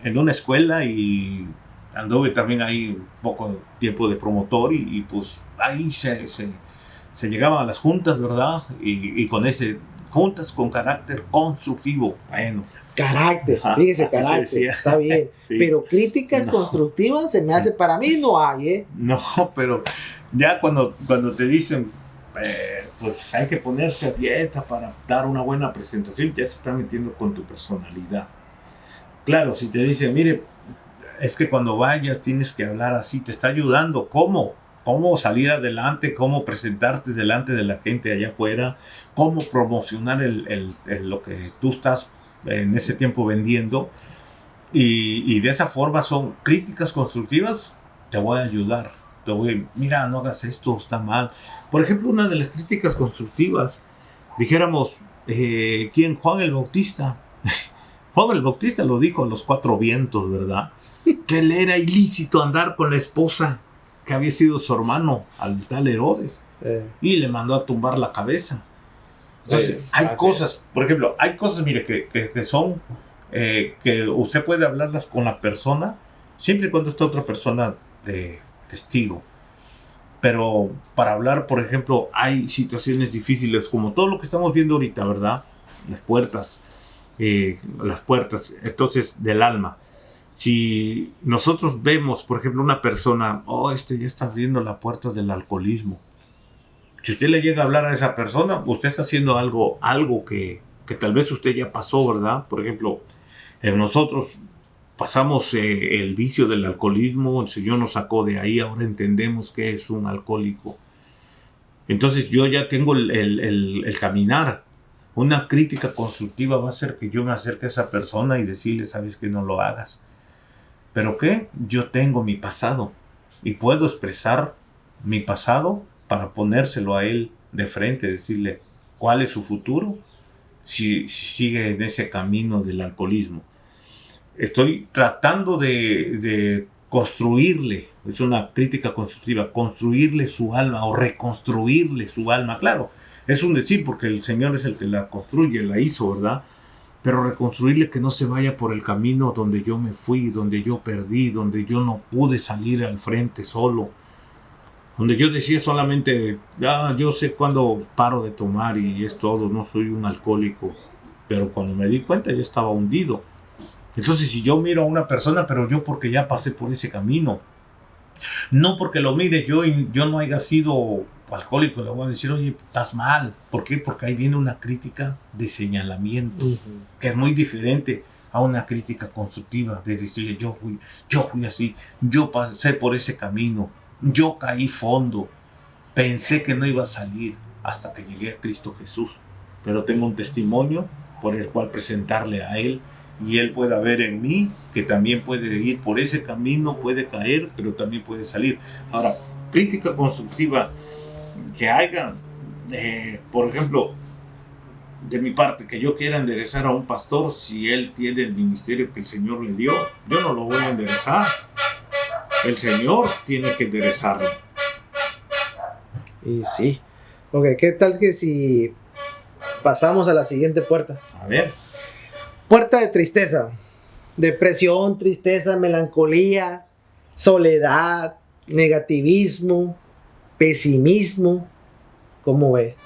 en una escuela y anduve también ahí un poco tiempo de promotor y pues ahí se llegaban a las juntas, ¿verdad? Y con juntas con carácter constructivo. Bueno. Carácter, fíjese, carácter, está bien. Sí. Pero críticas constructivas se me hace, para mí no hay, ¿eh? No, pero ya cuando te dicen, pues hay que ponerse a dieta para dar una buena presentación, ya se está metiendo con tu personalidad. Claro, si te dice, mire, es que cuando vayas tienes que hablar así, te está ayudando. ¿Cómo? ¿Cómo salir adelante? ¿Cómo presentarte delante de la gente allá afuera? ¿Cómo promocionar lo que tú estás en ese tiempo vendiendo? Y de esa forma son críticas constructivas. Te voy a ayudar. Mira, no hagas esto, está mal. Por ejemplo, una de las críticas constructivas, dijéramos, ¿quién? Juan el Bautista. Juan el Bautista lo dijo a los 4 vientos, ¿verdad? Que le era ilícito andar con la esposa que había sido su hermano, al tal Herodes. Y le mandó a tumbar la cabeza. Entonces, hay cosas, por ejemplo, hay cosas, mire, que son, que usted puede hablarlas con la persona, siempre y cuando está otra persona de testigo. Pero para hablar, por ejemplo, hay situaciones difíciles, como todo lo que estamos viendo ahorita, ¿verdad? Las puertas, entonces, del alma. Si nosotros vemos, por ejemplo, una persona, ya está abriendo la puerta del alcoholismo. Si usted le llega a hablar a esa persona, usted está haciendo algo que tal vez usted ya pasó, ¿verdad? Por ejemplo, nosotros pasamos el vicio del alcoholismo, el Señor nos sacó de ahí, ahora entendemos que es un alcohólico. Entonces yo ya tengo el caminar. Una crítica constructiva va a ser que yo me acerque a esa persona y decirle, sabes que no lo hagas. ¿Pero qué? Yo tengo mi pasado y puedo expresar mi pasado para ponérselo a él de frente, decirle cuál es su futuro si sigue en ese camino del alcoholismo. Estoy tratando de construirle, es una crítica constructiva, construirle su alma o reconstruirle su alma. Claro, es un decir porque el Señor es el que la construye, la hizo, ¿verdad? Pero reconstruirle que no se vaya por el camino donde yo me fui, donde yo perdí, donde yo no pude salir al frente solo, donde yo decía solamente, yo sé cuándo paro de tomar y es todo, no soy un alcohólico, pero cuando me di cuenta ya estaba hundido. Entonces si yo miro a una persona, pero yo porque ya pasé por ese camino, no porque lo mire yo y yo no haya sido alcohólico, le voy a decir, oye, estás mal. ¿Por qué? Porque ahí viene una crítica de señalamiento, que es muy diferente a una crítica constructiva, de decirle, yo fui así, yo pasé por ese camino, yo caí fondo, pensé que no iba a salir hasta que llegué a Cristo Jesús, pero tengo un testimonio por el cual presentarle a Él, y Él pueda ver en mí que también puede ir por ese camino, puede caer, pero también puede salir. Ahora, crítica constructiva que haya, por ejemplo, de mi parte, que yo quiera enderezar a un pastor, si él tiene el ministerio que el Señor le dio, yo no lo voy a enderezar. El Señor tiene que enderezarlo. Y sí. Ok, ¿qué tal que si pasamos a la siguiente puerta? A ver. Puerta de tristeza. Depresión, tristeza, melancolía, soledad, negativismo, pesimismo. ¿Cómo ve?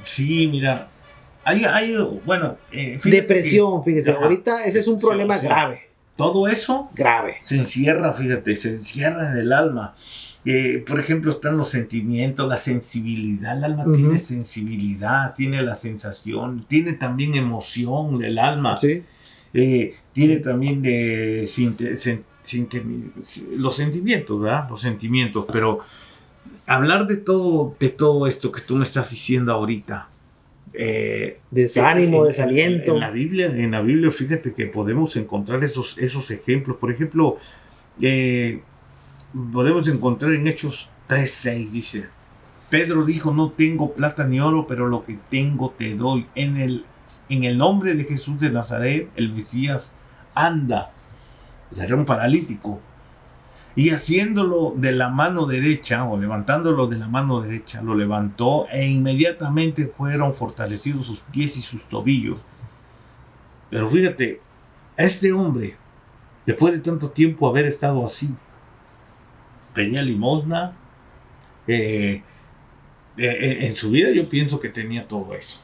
Sí, mira. Bueno, depresión, fíjese. Ahorita ese es un problema grave. Todo eso grave se encierra, fíjate, se encierra en el alma. Por ejemplo, están los sentimientos, la sensibilidad. El alma tiene sensibilidad, tiene la sensación, tiene también emoción el alma. Sí. Tiene también los sentimientos, ¿verdad? Los sentimientos. Pero hablar de todo esto que tú me estás diciendo ahorita. Desánimo, desaliento. En la Biblia, fíjate que podemos encontrar esos ejemplos. Por ejemplo, podemos encontrar en Hechos 3:6, dice, Pedro dijo, no tengo plata ni oro, pero lo que tengo te doy. En el nombre de Jesús de Nazaret, el Mesías, anda. O sea, era un paralítico. Y haciéndolo de la mano derecha, o levantándolo de la mano derecha, lo levantó e inmediatamente fueron fortalecidos sus pies y sus tobillos. Pero fíjate, este hombre, después de tanto tiempo haber estado así, pedía limosna, en su vida yo pienso que tenía todo eso.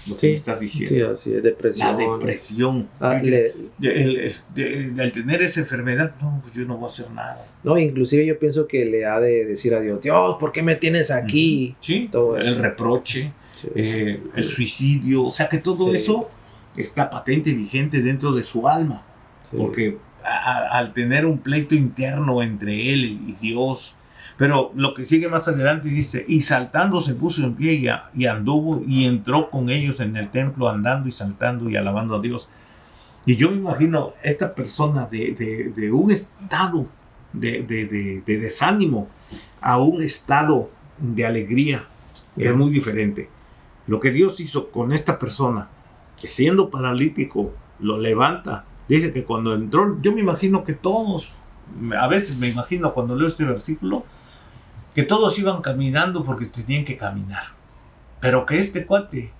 lo que Sí, me estás sí, diciendo. así es, depresión. La depresión. Ah, Al tener esa enfermedad, no, pues yo no voy a hacer nada. no, inclusive yo pienso que le ha de decir a Dios, Dios, ¿por qué me tienes aquí? Sí, Todo el eso. reproche, Sí. el suicidio, o sea que todo Sí. eso está patente y vigente dentro de su alma. Sí. Porque al tener un pleito interno entre él y Dios, pero lo que sigue más adelante dice, y saltando se puso en pie y anduvo y entró con ellos en el templo andando y saltando y alabando a Dios. Y yo me imagino esta persona de un estado de desánimo a un estado de alegría, que es muy diferente. Lo que Dios hizo con esta persona, que siendo paralítico, lo levanta. Dice que cuando entró, yo me imagino que todos, a veces me imagino cuando leo este versículo, que todos iban caminando porque tenían que caminar. Pero que este cuate,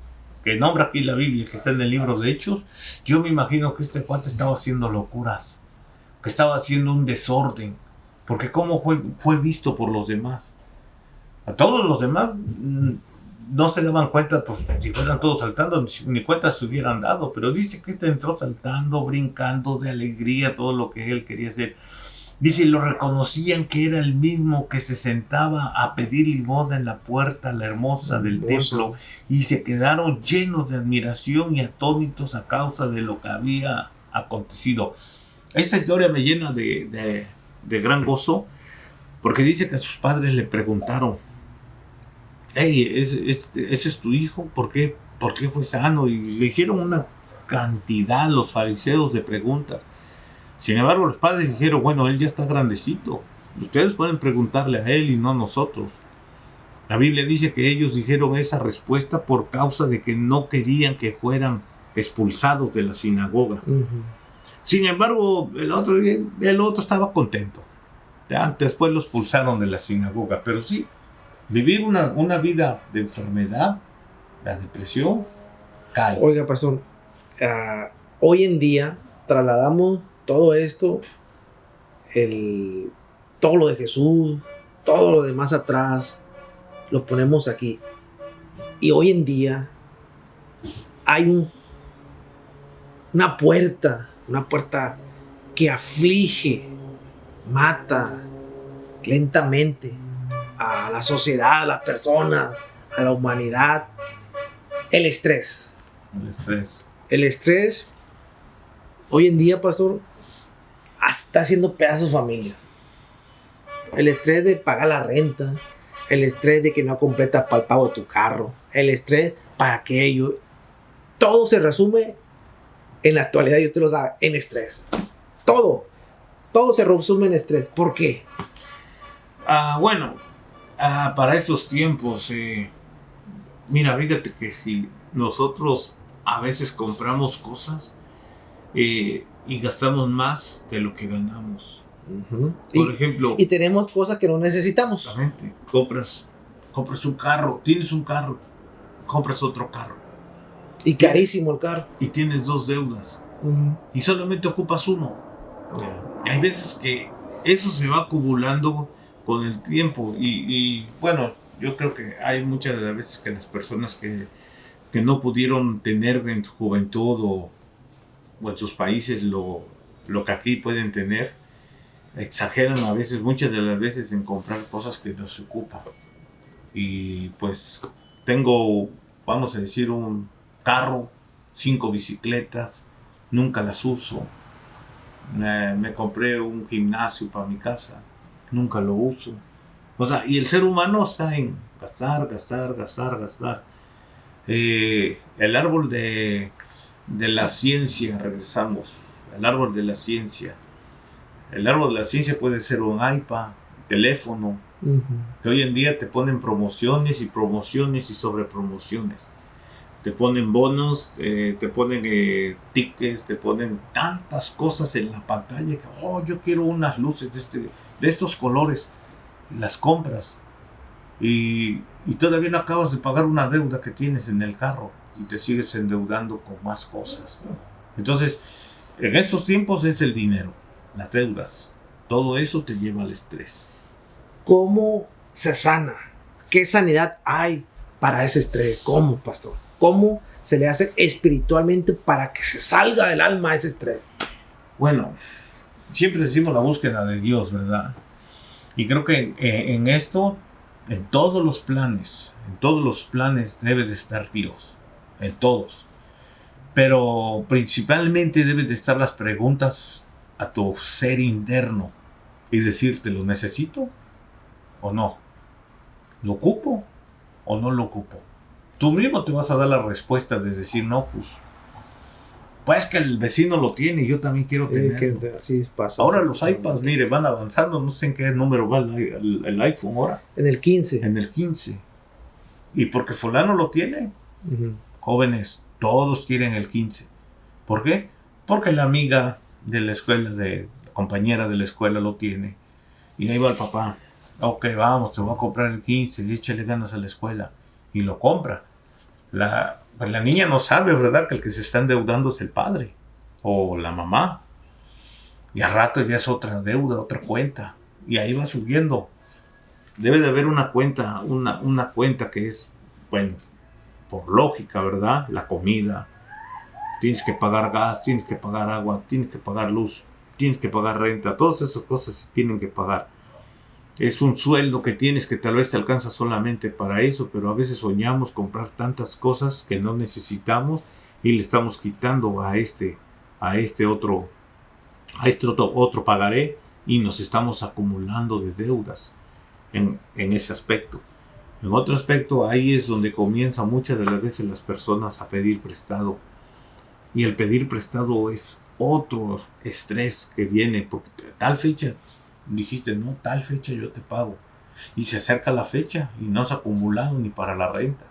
que nombra aquí la Biblia, que está en el libro de Hechos, yo me imagino que este cuate estaba haciendo locuras, que estaba haciendo un desorden, porque cómo fue visto por los demás. A todos los demás no se daban cuenta, pues si fueran todos saltando, ni cuenta se hubieran dado, pero dice que este entró saltando, brincando de alegría, todo lo que él quería hacer. Dice, lo reconocían que era el mismo que se sentaba a pedir limosna en la puerta, la hermosa del templo, y se quedaron llenos de admiración y atónitos a causa de lo que había acontecido. Esta historia me llena de gran gozo, porque dice que sus padres le preguntaron, hey, ¿ese es tu hijo? ¿Por qué fue sano? Y le hicieron una cantidad los fariseos de preguntas. Sin embargo, los padres dijeron, bueno, él ya está grandecito. Ustedes pueden preguntarle a él y no a nosotros. La Biblia dice que ellos dijeron esa respuesta por causa de que no querían que fueran expulsados de la sinagoga. Sin embargo, el otro estaba contento. Ya, después los expulsaron de la sinagoga. Pero sí, vivir una vida de enfermedad, la depresión, cae. Oiga, pastor, hoy en día trasladamos todo esto, todo lo de Jesús, todo lo demás atrás, lo ponemos aquí. Y hoy en día hay una puerta que aflige, mata lentamente a la sociedad, a las personas, a la humanidad. El estrés. El estrés, hoy en día, pastor, está haciendo pedazos familia. El estrés de pagar la renta, el estrés de que no completas para el pago de tu carro, el estrés para aquello. Todo se resume en la actualidad, y usted lo sabe, en estrés. Todo se resume en estrés. ¿Por qué? Bueno, para estos tiempos, mira, fíjate que si nosotros a veces compramos cosas y gastamos más de lo que ganamos. Por ejemplo, y tenemos cosas que no necesitamos. Exactamente. Compras un carro, tienes un carro, compras otro carro. Y carísimo el carro. Y tienes 2 deudas. Y solamente ocupas uno. Hay veces que eso se va acumulando con el tiempo. Y bueno, yo creo que hay muchas de las veces que las personas que no pudieron tener en su juventud o en sus países lo que aquí pueden tener, exageran a veces, muchas de las veces, en comprar cosas que no se ocupan. Y pues tengo, vamos a decir, un carro, 5 bicicletas, nunca las uso. Me compré un gimnasio para mi casa, nunca lo uso. O sea, y el ser humano está en gastar. El árbol de la ciencia, regresamos. El árbol de la ciencia. El árbol de la ciencia puede ser un iPad, teléfono, que hoy en día te ponen promociones y sobre promociones. Te ponen bonos, te ponen tickets, te ponen tantas cosas en la pantalla que, yo quiero unas luces de estos colores. Las compras y todavía no acabas de pagar una deuda que tienes en el carro y te sigues endeudando con más cosas. Entonces, en estos tiempos es el dinero, las deudas, todo eso te lleva al estrés. ¿Cómo se sana? ¿Qué sanidad hay para ese estrés? ¿Cómo, pastor? ¿Cómo se le hace espiritualmente para que se salga del alma ese estrés? Bueno, siempre decimos la búsqueda de Dios, ¿verdad? Y creo que en esto, en todos los planes debe de estar Dios, en todos. Pero principalmente deben de estar las preguntas a tu ser interno y decirte, ¿lo necesito o no? ¿Lo ocupo o no lo ocupo? Tú mismo te vas a dar la respuesta de decir, no, pues que el vecino lo tiene y yo también quiero tenerlo. Así pasa. Ahora los iPads, mire, van avanzando, no sé en qué número va el iPhone ahora. En el 15. En el 15. Y porque fulano lo tiene, jóvenes, todos quieren el 15. ¿Por qué? Porque la amiga de la escuela, la compañera de la escuela lo tiene. Y ahí va el papá. Ok, vamos, te voy a comprar el 15 y échale ganas a la escuela. Y lo compra. La niña no sabe, ¿verdad?, que el que se está endeudando es el padre o la mamá. Y al rato ya es otra deuda, otra cuenta. Y ahí va subiendo. Debe de haber una cuenta, una cuenta que es, bueno, por lógica, ¿verdad? La comida. Tienes que pagar gas, tienes que pagar agua, tienes que pagar luz, tienes que pagar renta. Todas esas cosas se tienen que pagar. Es un sueldo que tienes que tal vez te alcanza solamente para eso, pero a veces soñamos comprar tantas cosas que no necesitamos y le estamos quitando a este otro pagaré y nos estamos acumulando de deudas en ese aspecto. En otro aspecto, ahí es donde comienzan muchas de las veces las personas a pedir prestado. Y el pedir prestado es otro estrés que viene, porque tal fecha dijiste, no, tal fecha yo te pago. Y se acerca la fecha y no se ha acumulado ni para la renta.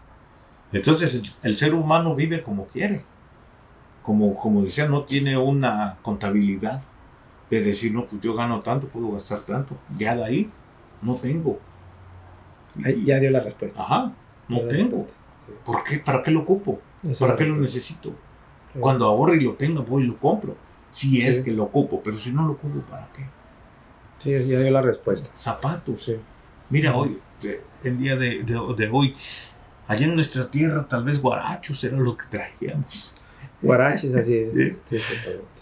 Entonces el ser humano vive como quiere. Como decía, no tiene una contabilidad de decir, no, pues yo gano tanto, puedo gastar tanto. Ya de ahí no tengo. Ya dio la respuesta. Ajá, no tengo. ¿Por qué? ¿Para qué lo ocupo? ¿Para qué lo necesito? Cuando ahorre y lo tenga, voy y lo compro. Si es que lo ocupo, pero si no lo ocupo, ¿para qué? Sí, ya dio la respuesta. Zapatos. Sí. Mira, hoy, el día de hoy, allá en nuestra tierra, tal vez guarachos era lo que traíamos. Guaraches, así es. Sí.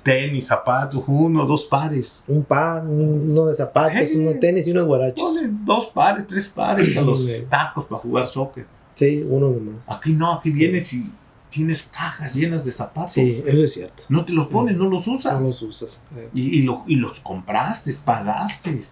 Tenis, zapatos, 1 o 2 pares. Un par, uno de zapatos, uno de tenis y uno de guaraches. 2 pares, 3 pares, para los tacos para jugar soccer. Sí, uno nomás. Aquí no, aquí vienes y tienes cajas llenas de zapatos. Sí, eso es cierto. No te los pones, no los usas. No los usas. Y los compraste, pagaste.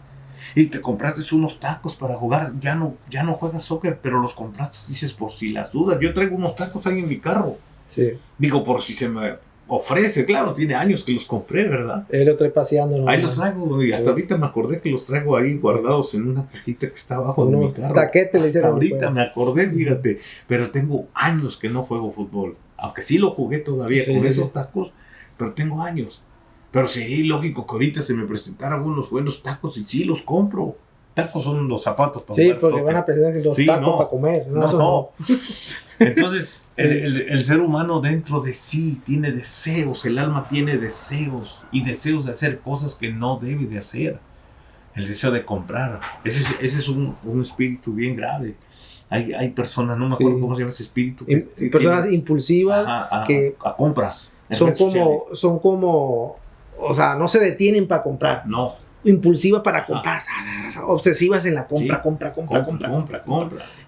Y te compraste unos tacos para jugar. Ya no juegas soccer, pero los compraste, dices, por si las dudas. Yo traigo unos tacos ahí en mi carro. Sí. Digo, por si se me ofrece. Claro, tiene años que los compré, ¿verdad? Lo estoy paseando. Ahí los traigo, y hasta ahorita me acordé que los traigo ahí guardados en una cajita que está abajo de mi carro. Taquete le hicieron. Hasta ahorita me acordé, fíjate. Pero tengo años que no juego fútbol. Aunque sí lo jugué todavía con esos tacos, pero tengo años. Pero sí, lógico que ahorita se me presentaran unos buenos tacos y sí los compro. Tacos son los zapatos para jugar porque van a pensar que los tacos para comer. No. Entonces, el ser humano dentro de sí tiene deseos, el alma tiene deseos y deseos de hacer cosas que no debe de hacer. El deseo de comprar. Ese es un espíritu bien grave. Hay personas, no me acuerdo cómo se llama ese espíritu. Personas impulsivas que a compras. Son como, o sea, no se detienen para comprar. No. Impulsivas para comprar, obsesivas en la compra, compra.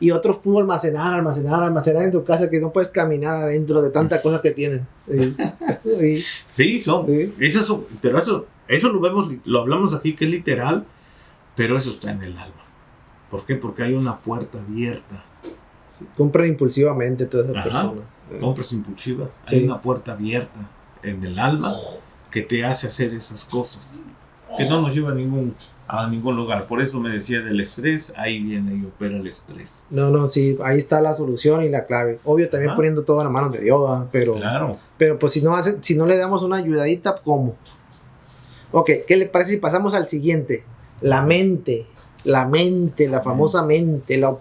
Y otros puro almacenar en tu casa que no puedes caminar adentro de tantas cosas que tienen. Sí, son. Pero eso lo hablamos aquí que es literal, pero eso está en el alma. ¿Por qué? Porque hay una puerta abierta. Sí, compran impulsivamente todas esas personas. Compras impulsivas. Sí. Hay una puerta abierta en el alma que te hace hacer esas cosas. Que no nos lleva a ningún lugar. Por eso me decía del estrés, ahí viene y opera el estrés. No, sí, ahí está la solución y la clave. Obvio, también poniendo todo en las manos de Dios, pero... Claro. Pero pues si no le damos una ayudadita, ¿cómo? Ok, ¿qué le parece si pasamos al siguiente? La mente, la famosa mente, la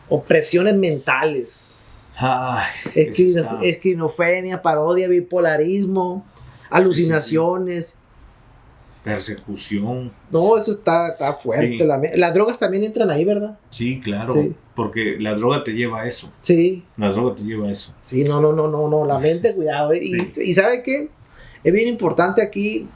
opresiones mentales. Ay, esquizofrenia, parodia, bipolarismo, alucinaciones. Persecución. No, eso está fuerte. Sí. Las drogas también entran ahí, ¿verdad? Sí, claro. porque la droga te lleva a eso. Sí. La droga te lleva a eso. Sí, no, la mente, cuidado. Y ¿sabe qué? Es bien importante aquí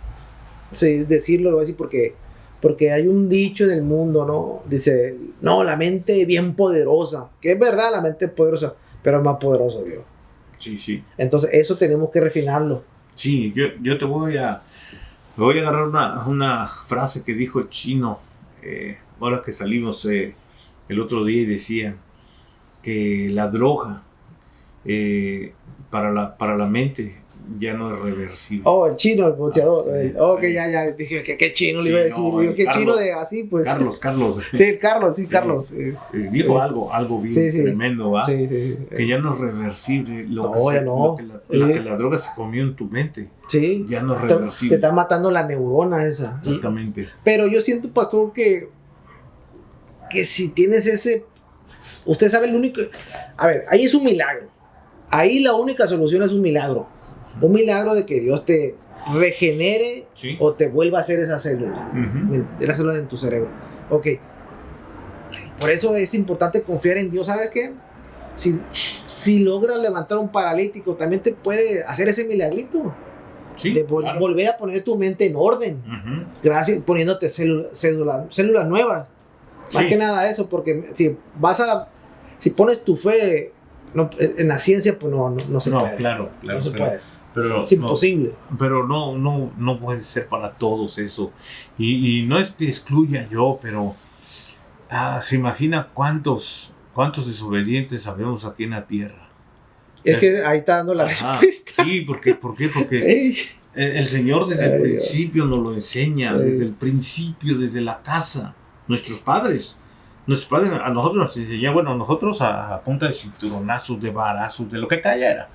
decirlo, lo voy a decir porque hay un dicho en el mundo, ¿no? Dice, no, la mente es bien poderosa, que es verdad, la mente es poderosa, pero es más poderoso Dios. Sí. Entonces, eso tenemos que refinarlo. Sí, yo te voy a agarrar una frase que dijo el chino, ahora que salimos el otro día y decía que la droga para la mente ya no es reversible. Oh, el chino, el boxeador. Sí, que ya, dije, ¿qué chino le iba a decir? No, Digo, ¿qué Carlos, chino de así? Pues. Carlos. Sí, Carlos. Dijo algo bien tremendo, ¿va? Sí. Que ya no es reversible lo que la droga se comió en tu mente. Sí. Ya no es reversible. Te está matando la neurona esa. Exactamente. Pero yo siento, pastor, que si tienes ese... Usted sabe el único... A ver, ahí es un milagro. Ahí la única solución es un milagro. Un milagro de que Dios te regenere o te vuelva a hacer esa célula. Las células en tu cerebro. Ok. Por eso es importante confiar en Dios. ¿Sabes qué? Si logras levantar un paralítico, también te puede hacer ese milagrito. Sí, de volver a poner tu mente en orden. Gracias, poniéndote células nuevas. Más que nada eso, porque si pones tu fe en la ciencia, pues no se puede. Claro. No se puede. Pero, es imposible. Pero no puede ser para todos eso. Y no es que excluya yo, pero se imagina cuántos desobedientes sabemos aquí en la tierra. Es que ahí está dando la respuesta. Sí, ¿por qué? Porque el Señor desde el principio nos lo enseña, desde el principio, desde la casa. Nuestros padres a nosotros nos enseñaban, nosotros a punta de cinturonazos, de varazos, de lo que cayera.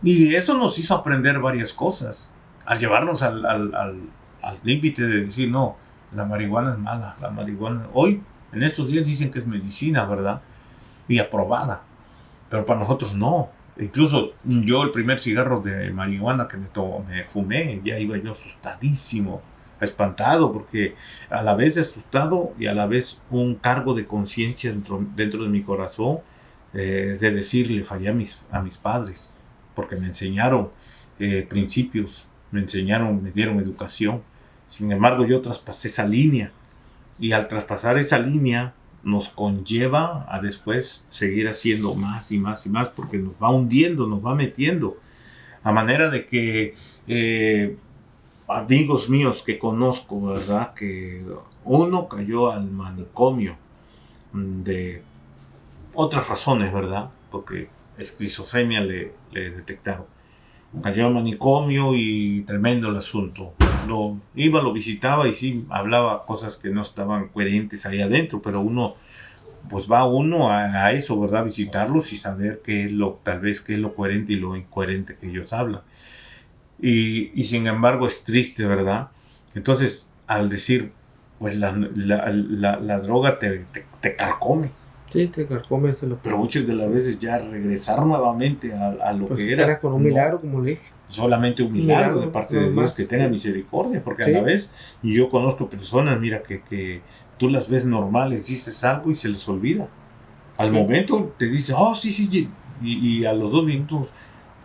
Y eso nos hizo aprender varias cosas, al llevarnos al límite de decir, no, la marihuana es mala, la marihuana... Hoy, en estos días dicen que es medicina, ¿verdad? Y aprobada, pero para nosotros no. Incluso yo el primer cigarro de marihuana que me fumé, ya iba yo asustadísimo, espantado, porque a la vez asustado y a la vez un cargo de conciencia dentro de mi corazón, de decir, le fallé a mis padres, porque me enseñaron principios, me dieron educación. Sin embargo, yo traspasé esa línea, y al traspasar esa línea nos conlleva a después seguir haciendo más y más y más, porque nos va hundiendo, nos va metiendo, a manera de que amigos míos que conozco, ¿verdad? Que uno cayó al manicomio de otras razones, ¿verdad? Porque esquizofrenia le detectaron. Cayó al manicomio y tremendo el asunto. Lo visitaba y sí, hablaba cosas que no estaban coherentes ahí adentro, pero uno, pues va uno a eso, ¿verdad? Visitarlos y saber tal vez qué es lo coherente y lo incoherente que ellos hablan. Y sin embargo es triste, ¿verdad? Entonces, al decir, pues la droga te carcome. Sí, te carcome. Pero muchas de las veces ya regresar nuevamente a lo que era. Con un milagro, como le dije. Solamente un milagro de parte de Dios, que tenga misericordia, porque a la vez, y yo conozco personas, mira, que tú las ves normales, dices algo y se les olvida. Al momento te dice, oh, sí, y a los 2 minutos,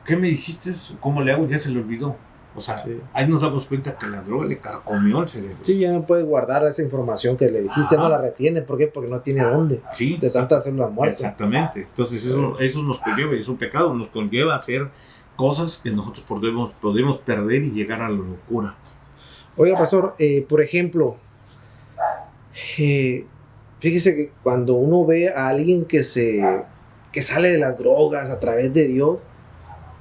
¿qué me dijiste? ¿Cómo le hago? Ya se le olvidó. O sea, ahí nos damos cuenta que la droga le carcomió el cerebro. Sí, ya no puedes guardar esa información que le dijiste, no la retiene. ¿Por qué? Porque no tiene dónde. Sí. De tantas células muertas. Exactamente. Entonces eso nos conlleva, es un pecado, nos conlleva a hacer cosas que nosotros podemos perder y llegar a la locura. Oiga, pastor, por ejemplo, fíjese que cuando uno ve a alguien que sale de las drogas a través de Dios,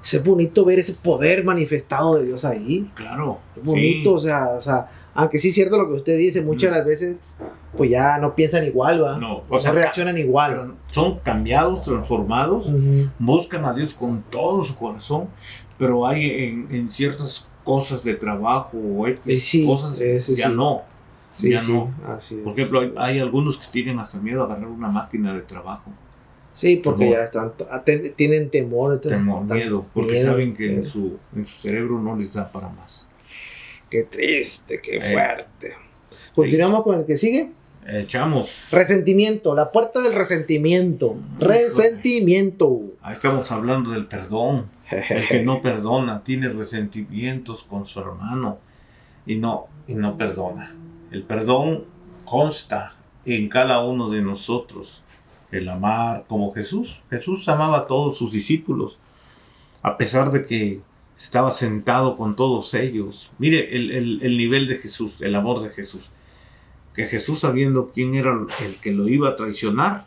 es bonito ver ese poder manifestado de Dios ahí. Claro. Es bonito, o sea, aunque sí es cierto lo que usted dice, muchas de las veces pues ya no piensan igual, ¿va? No reaccionan igual. Son cambiados, transformados, buscan a Dios con todo su corazón, pero hay en ciertas cosas de trabajo o cosas ya no. No. Por ejemplo, hay algunos que tienen hasta miedo a agarrar una máquina de trabajo. Sí, porque ya tienen temor. Miedo, porque saben que en su cerebro no les da para más. Qué triste, qué fuerte. ¿Continuamos con el que sigue? echamos. Resentimiento, la puerta del resentimiento. Resentimiento. Ahí estamos hablando del perdón. El que no perdona tiene resentimientos con su hermano y no perdona. El perdón consta en cada uno de nosotros. El amar como Jesús. Jesús amaba a todos sus discípulos, a pesar de que estaba sentado con todos ellos. Mire el nivel de Jesús, el amor de Jesús. Que Jesús, sabiendo quién era el que lo iba a traicionar,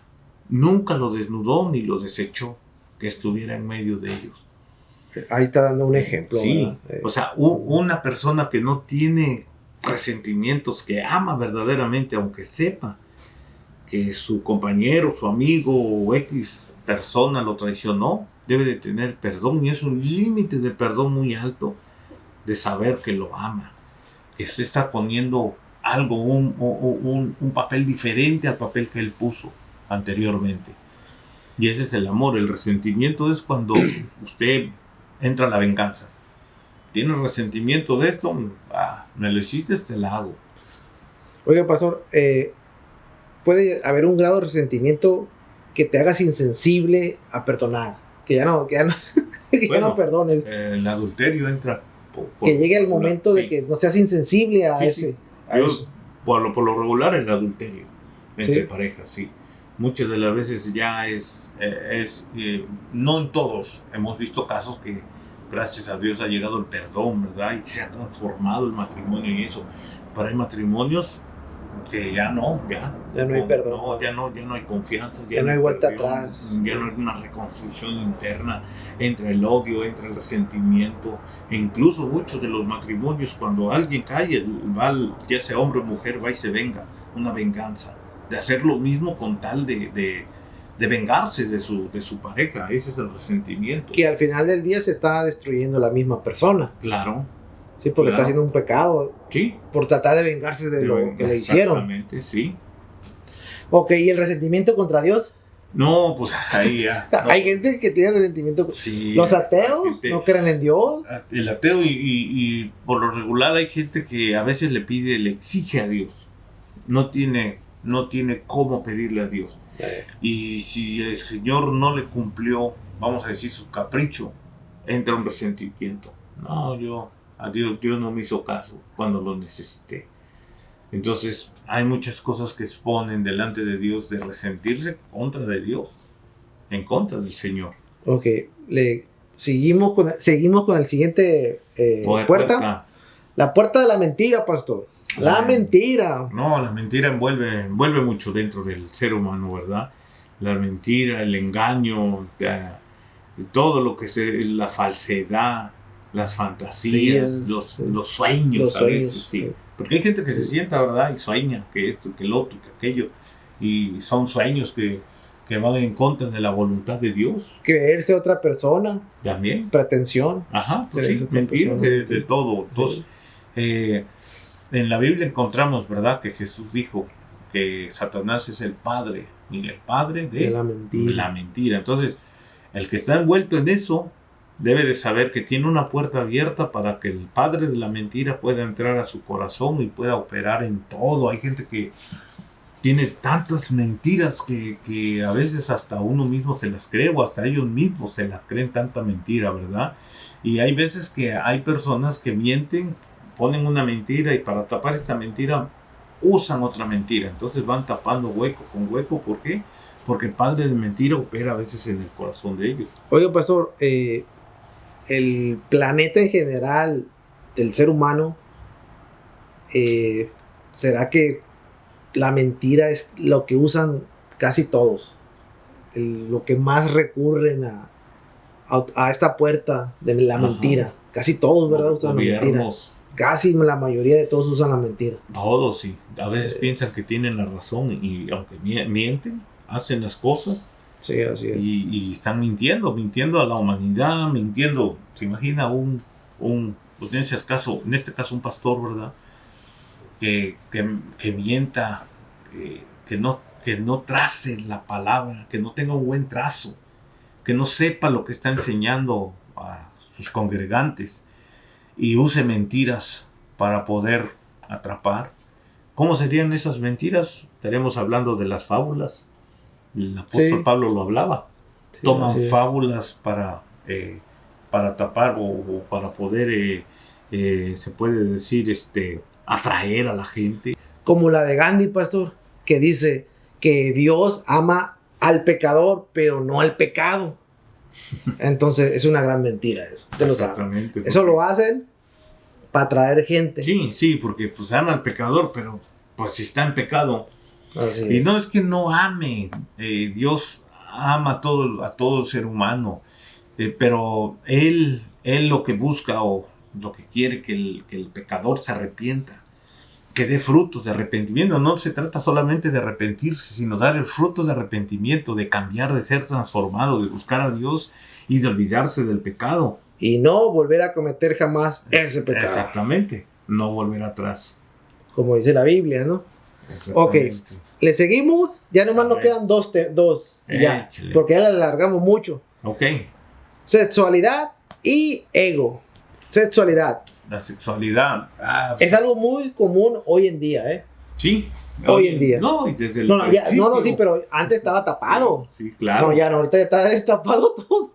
nunca lo desnudó ni lo desechó, que estuviera en medio de ellos. Ahí está dando un ejemplo. Sí, o sea, una persona que no tiene resentimientos, que ama verdaderamente, aunque sepa que su compañero, su amigo o X persona lo traicionó, debe de tener perdón, y es un límite de perdón muy alto, de saber que lo ama, que usted está poniendo algo, un papel diferente al papel que él puso anteriormente. Y ese es el amor. El resentimiento es cuando usted entra a la venganza. ¿Tienes resentimiento de esto? Me lo hiciste, te la hago. Oiga, pastor, puede haber un grado de resentimiento que te hagas insensible a perdonar, que ya no que ya no perdones. El adulterio entra. Que llegue el momento de que no seas insensible a ese. Eso. Por lo regular, el adulterio entre parejas, sí. Muchas de las veces ya no en todos, hemos visto casos que gracias a Dios ha llegado el perdón, ¿verdad? Y se ha transformado el matrimonio y eso. Pero hay matrimonios que ya no hay perdón. Ya no hay confianza. Ya no hay vuelta atrás. Ya no hay una reconstrucción interna. Entra el odio, entra el resentimiento. E incluso muchos de los matrimonios, cuando alguien cae, ya sea hombre o mujer, va y se venga. Una venganza. De hacer lo mismo con tal de vengarse de su pareja. Ese es el resentimiento. Que al final del día se está destruyendo la misma persona. Claro. Sí, porque está haciendo un pecado. Sí. Por tratar de vengarse de lo que le hicieron. Exactamente, sí. Ok, ¿y el resentimiento contra Dios? No, pues ahí ya. No. Hay gente que tiene resentimiento. Sí, los ateos no creen en Dios. El ateo y por lo regular hay gente que a veces le exige a Dios. No tiene cómo pedirle a Dios. Y si el Señor no le cumplió, vamos a decir, su capricho, entra un resentimiento. No, a Dios no me hizo caso cuando lo necesité. Entonces hay muchas cosas que exponen delante de Dios de resentirse contra de Dios, en contra del Señor. Ok, seguimos con el siguiente puerta. La puerta de la mentira, pastor. La mentira. No, la mentira envuelve mucho dentro del ser humano, ¿verdad? La mentira, el engaño, todo lo que la falsedad, las fantasías, los sueños a veces, sí. Porque hay gente que se sienta, ¿verdad? Y sueña que esto, que el otro, que aquello. Y son sueños que van en contra de la voluntad de Dios. Creerse otra persona. También. Pretensión. Ajá, pues sí, mentir de todo. Entonces, en la Biblia encontramos, ¿verdad?, que Jesús dijo que Satanás es el padre de la mentira. Entonces, el que está envuelto en eso debe de saber que tiene una puerta abierta para que el padre de la mentira pueda entrar a su corazón y pueda operar en todo. Hay gente que tiene tantas mentiras que a veces hasta uno mismo se las cree, o hasta ellos mismos se las creen, tanta mentira, ¿verdad? Y hay veces que hay personas que mienten, ponen una mentira y para tapar esa mentira usan otra mentira. Entonces van tapando hueco con hueco. ¿Por qué? Porque el padre de mentira opera a veces en el corazón de ellos. Oiga, pastor, el planeta en general del ser humano, ¿será que la mentira es lo que usan casi todos? Lo que más recurren a esta puerta de la mentira. Casi todos, ¿verdad? Usan la mentira. Casi la mayoría de todos usan la mentira. Todos, sí. A veces piensan que tienen la razón y aunque mienten, hacen las cosas. Sí, así es. Y están mintiendo a la humanidad, mintiendo. Se imagina pues en este caso un pastor, ¿verdad? Que mienta, que no trace la palabra, que no tenga un buen trazo, que no sepa lo que está enseñando a sus congregantes y use mentiras para poder atrapar, ¿Cómo serían esas mentiras? Estaremos hablando de las fábulas. El apóstol Pablo lo hablaba. Toman fábulas para tapar o para poder, se puede decir, atraer a la gente. Como la de Gandhi, pastor, que dice que Dios ama al pecador, pero no al pecado. Entonces es una gran mentira eso. Exactamente. Eso lo hacen para atraer gente. Sí, porque pues ama al pecador, pero pues si está en pecado. Así Y es. no es que no ame, Dios ama a todo ser humano, pero él lo que busca o lo que quiere que el pecador se arrepienta, que dé frutos de arrepentimiento. No se trata solamente de arrepentirse, sino dar el fruto de arrepentimiento, de cambiar, de ser transformado, de buscar a Dios y de olvidarse del pecado. Y no volver a cometer jamás ese pecado. Exactamente, no volver atrás. Como dice la Biblia, ¿no? Ok, le seguimos. Ya nomás nos quedan dos ya, porque ya la alargamos mucho. Ok. Sexualidad y ego. Sexualidad. La sexualidad. Es algo muy común hoy en día, ¿eh? Sí. Hoy en día. No, y desde el sí, pero antes estaba tapado. Sí, claro. No, ya no, ahorita está destapado todo.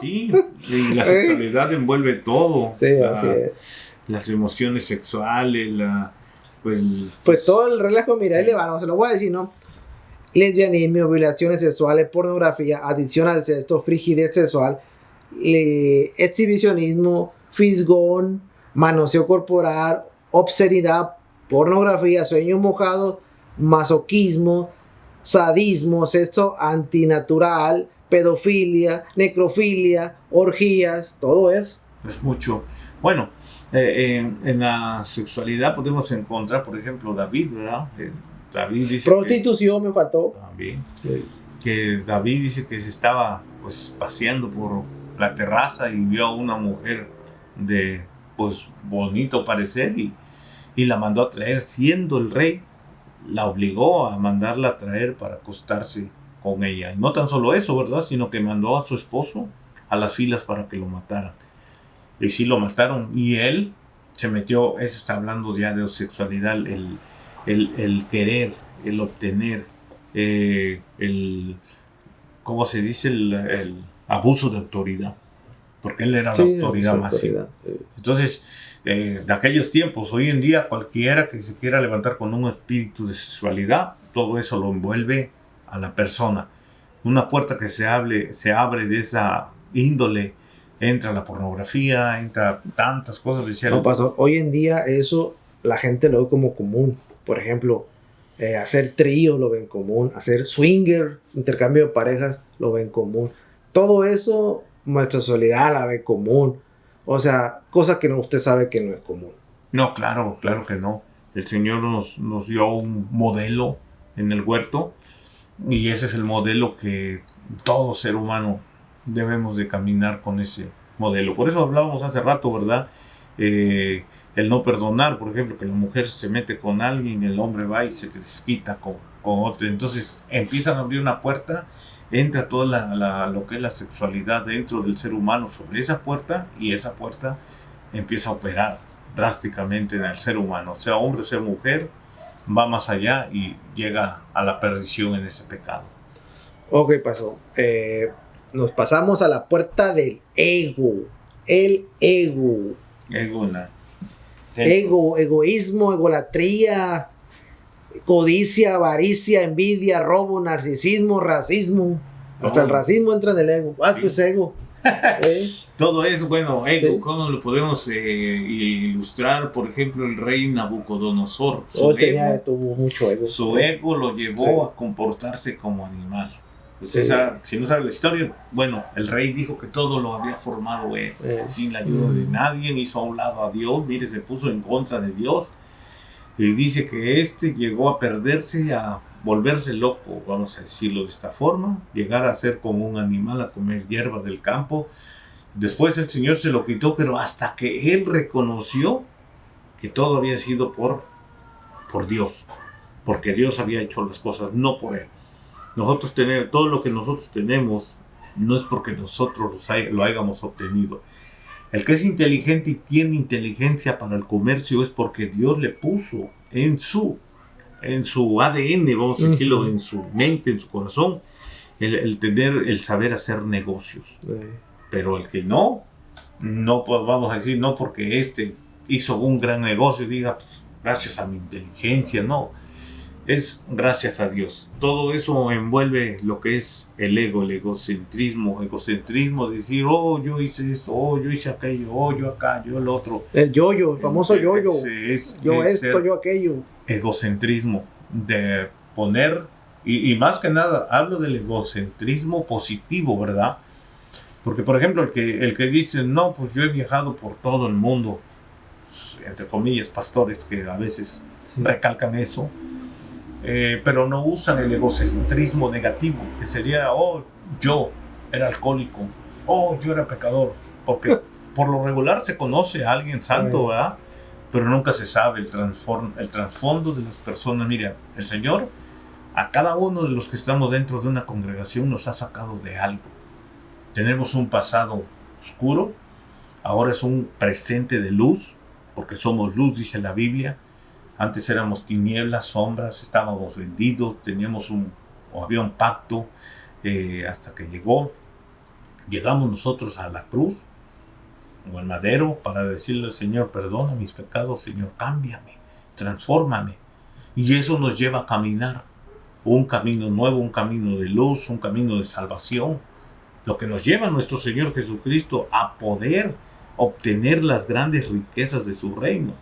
Sí, y la sexualidad envuelve todo. Sí, así es. Las emociones sexuales, pues todo el relajo, mira, ahí le va, no se lo voy a decir, ¿no? Lesbianismo, violaciones sexuales, pornografía, adicción al sexo, frigidez sexual, exhibicionismo, fisgón, manoseo corporal, obscenidad, pornografía, sueños mojados, masoquismo, sadismo, sexo antinatural, pedofilia, necrofilia, orgías, todo eso. Es mucho. Bueno, en la sexualidad podemos encontrar, por ejemplo, David, ¿verdad? David dice prostitución me faltó. También. Sí. Que David dice que se estaba pues paseando por la terraza y vio a una mujer de pues bonito parecer y la mandó a traer, siendo el rey, la obligó a mandarla a traer para acostarse con ella. Y no tan solo eso, ¿verdad? Sino que mandó a su esposo a las filas para que lo mataran. Y sí lo mataron. Y él se metió, eso está hablando ya de sexualidad, el querer, el obtener, ¿cómo se dice? El abuso de autoridad. Porque él era la autoridad máxima. Entonces, de aquellos tiempos, hoy en día, cualquiera que se quiera levantar con un espíritu de sexualidad, todo eso lo envuelve a la persona. Una puerta que se abre de esa índole, entra la pornografía, entra tantas cosas. No, pastor, hoy en día eso la gente lo ve como común. Por ejemplo, hacer trío lo ven común, hacer swinger, intercambio de parejas, lo ven común. Todo eso, nuestra sexualidad la ve común. O sea, cosas que usted sabe que no es común. No, claro que no. El Señor nos dio un modelo en el huerto y ese es el modelo que todo ser humano debemos de caminar con ese modelo. Por eso hablábamos hace rato, ¿verdad? El no perdonar, por ejemplo, que la mujer se mete con alguien, el hombre va y se desquita con otro. Entonces empiezan a abrir una puerta, entra toda lo que es la sexualidad dentro del ser humano sobre esa puerta y esa puerta empieza a operar drásticamente en el ser humano, sea hombre o sea mujer, va más allá y llega a la perdición en ese pecado. Ok, pasó. Nos pasamos a la puerta del ego. El ego. Ego, egoísmo, egolatría, codicia, avaricia, envidia, robo, narcisismo, racismo. Hasta el racismo entra en el ego. Sí. Pues ego. Todo eso, bueno, ego, Sí. ¿cómo lo podemos ilustrar? Por ejemplo, el rey Nabucodonosor. Tuvo mucho ego. Su ego lo llevó a comportarse como animal. Pues si no sabe la historia, bueno, el rey dijo que todo lo había formado él, sin la ayuda de nadie, hizo a un lado a Dios, mire, se puso en contra de Dios. Y dice que llegó a perderse, a volverse loco, vamos a decirlo de esta forma, llegar a ser como un animal, a comer hierba del campo. Después el Señor se lo quitó, pero hasta que él reconoció que todo había sido por Dios, porque Dios había hecho las cosas, no por él. Todo lo que nosotros tenemos no es porque nosotros lo hayamos obtenido. El que es inteligente y tiene inteligencia para el comercio es porque Dios le puso en su en su ADN, vamos a decirlo, Ujú. en su mente, en su corazón, el saber hacer negocios. Pero el que no, pues vamos a decir, no porque hizo un gran negocio, diga, pues, gracias a mi inteligencia, no. Es gracias a Dios. Todo eso envuelve lo que es el ego, el egocentrismo de decir, oh, yo hice esto, oh, yo hice aquello, oh, yo acá, yo el otro. El yo-yo, el famoso yo-yo. Yo Es esto, ser yo aquello. egocentrismo, de poner, y más que nada, hablo del egocentrismo positivo, ¿verdad? Porque, por ejemplo, el que dice, no, pues yo he viajado por todo el mundo, entre comillas, pastores que a veces Sí. recalcan eso, pero no usan el egocentrismo negativo, que sería, oh, yo era alcohólico, oh, yo era pecador, porque por lo regular se conoce a alguien santo, ¿verdad? Pero nunca se sabe el trasfondo de las personas. Mira, el Señor, a cada uno de los que estamos dentro de una congregación nos ha sacado de algo. Tenemos un pasado oscuro, ahora es un presente de luz, porque somos luz, dice la Biblia. Antes éramos tinieblas, sombras, estábamos vendidos, había un pacto, hasta que llegamos nosotros a la cruz, o al madero, para decirle al Señor, perdona mis pecados, Señor, cámbiame, transfórmame. Y eso nos lleva a caminar un camino nuevo, un camino de luz, un camino de salvación. Lo que nos lleva a nuestro Señor Jesucristo a poder obtener las grandes riquezas de su reino.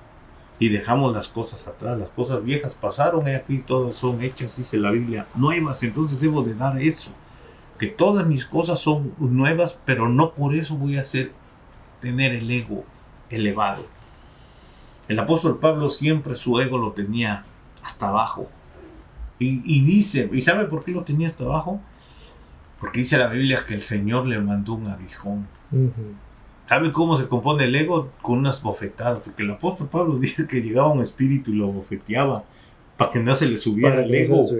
Y dejamos las cosas atrás, las cosas viejas pasaron, y aquí todas son hechas, dice la Biblia, nuevas. Entonces debo de dar eso, que todas mis cosas son nuevas, pero no por eso voy a tener el ego elevado. El apóstol Pablo siempre su ego lo tenía hasta abajo. Y dice, ¿y sabe por qué lo tenía hasta abajo? Porque dice la Biblia que el Señor le mandó un aguijón. ¿Sabe cómo se compone el ego? Con unas bofetadas. Porque el apóstol Pablo dice que llegaba un espíritu y lo bofeteaba para que no se le subiera el ego. Sí,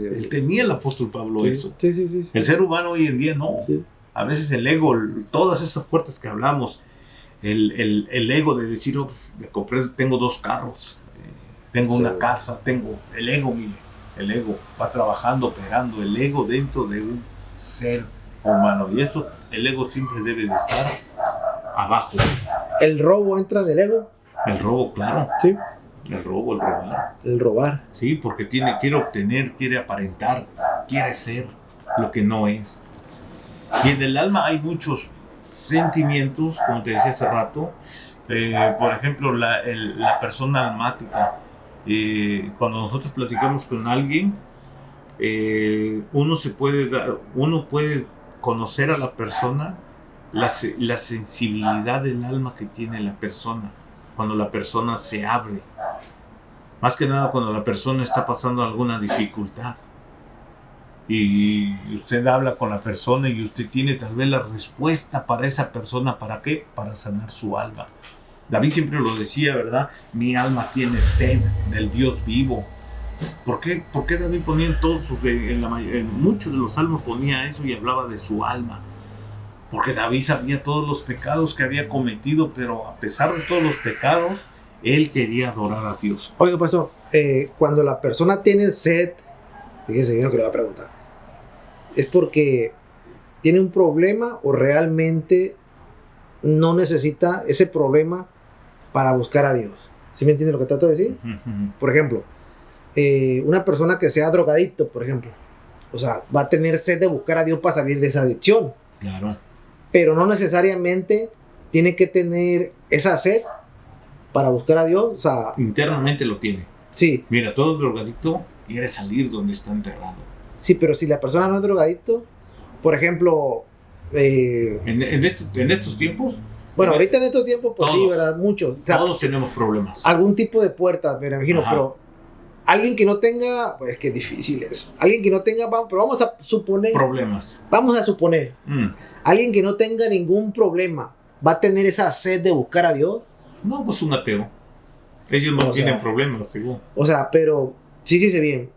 Él tenía el apóstol Pablo eso. Sí. El ser humano hoy en día no. Sí. A veces el ego, todas esas puertas que hablamos, el ego de decir, oh, pues, tengo 2 carros, tengo una casa, tengo el ego, mire, el ego va trabajando, operando, el ego dentro de un ser humano. Y eso, el ego siempre debe de estar abajo. El robo entra del ego. El robo, claro. Sí. El robo, el robar. El robar. Sí, porque quiere obtener, quiere aparentar, quiere ser lo que no es. Y en el alma hay muchos sentimientos, como te decía hace rato. Por ejemplo, la persona almática. Cuando nosotros platicamos con alguien, uno puede conocer a la persona, la sensibilidad del alma que tiene la persona, cuando la persona se abre. Más que nada cuando la persona está pasando alguna dificultad. Y usted habla con la persona y usted tiene tal vez la respuesta para esa persona. ¿Para qué? Para sanar su alma. David siempre lo decía, ¿verdad? Mi alma tiene sed del Dios vivo. ¿Por qué David ponía en muchos de los salmos ponía eso y hablaba de su alma? Porque David sabía todos los pecados que había cometido, pero a pesar de todos los pecados, él quería adorar a Dios. Oiga, pastor, cuando la persona tiene sed, fíjese bien lo que le voy a preguntar, ¿es porque tiene un problema o realmente no necesita ese problema para buscar a Dios? ¿Sí me entiende lo que trato de decir? Por ejemplo, una persona que sea drogadicto, por ejemplo, o sea, va a tener sed de buscar a Dios para salir de esa adicción. Claro. Pero no necesariamente tiene que tener esa sed para buscar a Dios. O sea, internamente lo tiene. Sí. Mira, todo drogadicto quiere salir donde está enterrado. Sí, pero si la persona no es drogadicto, por ejemplo... En estos tiempos... Bueno, ahorita en estos tiempos, pues todos, sí, ¿verdad? Muchos. O sea, todos tenemos problemas. Algún tipo de puerta, me imagino, Ajá. pero... Alguien que no tenga... Pues que difícil eso. Alguien que no tenga... Pero vamos a suponer... Problemas. Vamos a suponer. Alguien que no tenga ningún problema, ¿va a tener esa sed de buscar a Dios? No, pues un ateo. Ellos no tienen problemas, según. O sea, pero fíjese bien,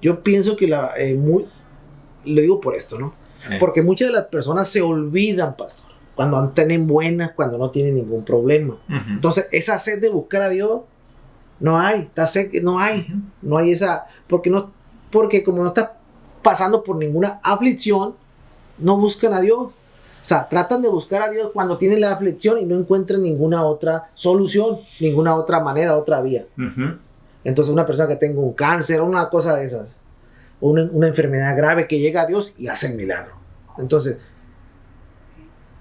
yo pienso que le digo por esto, ¿no? Porque muchas de las personas se olvidan, pastor, cuando tienen buenas, cuando no tienen ningún problema. Entonces, esa sed de buscar a Dios No hay, está seco, no hay, Ujú. no hay esa, porque como no está pasando por ninguna aflicción, no buscan a Dios. O sea, tratan de buscar a Dios cuando tienen la aflicción y no encuentran ninguna otra solución, ninguna otra manera, otra vía. Ujú. Entonces una persona que tenga un cáncer o una cosa de esas, o una enfermedad grave que llega a Dios y hace el milagro. Entonces,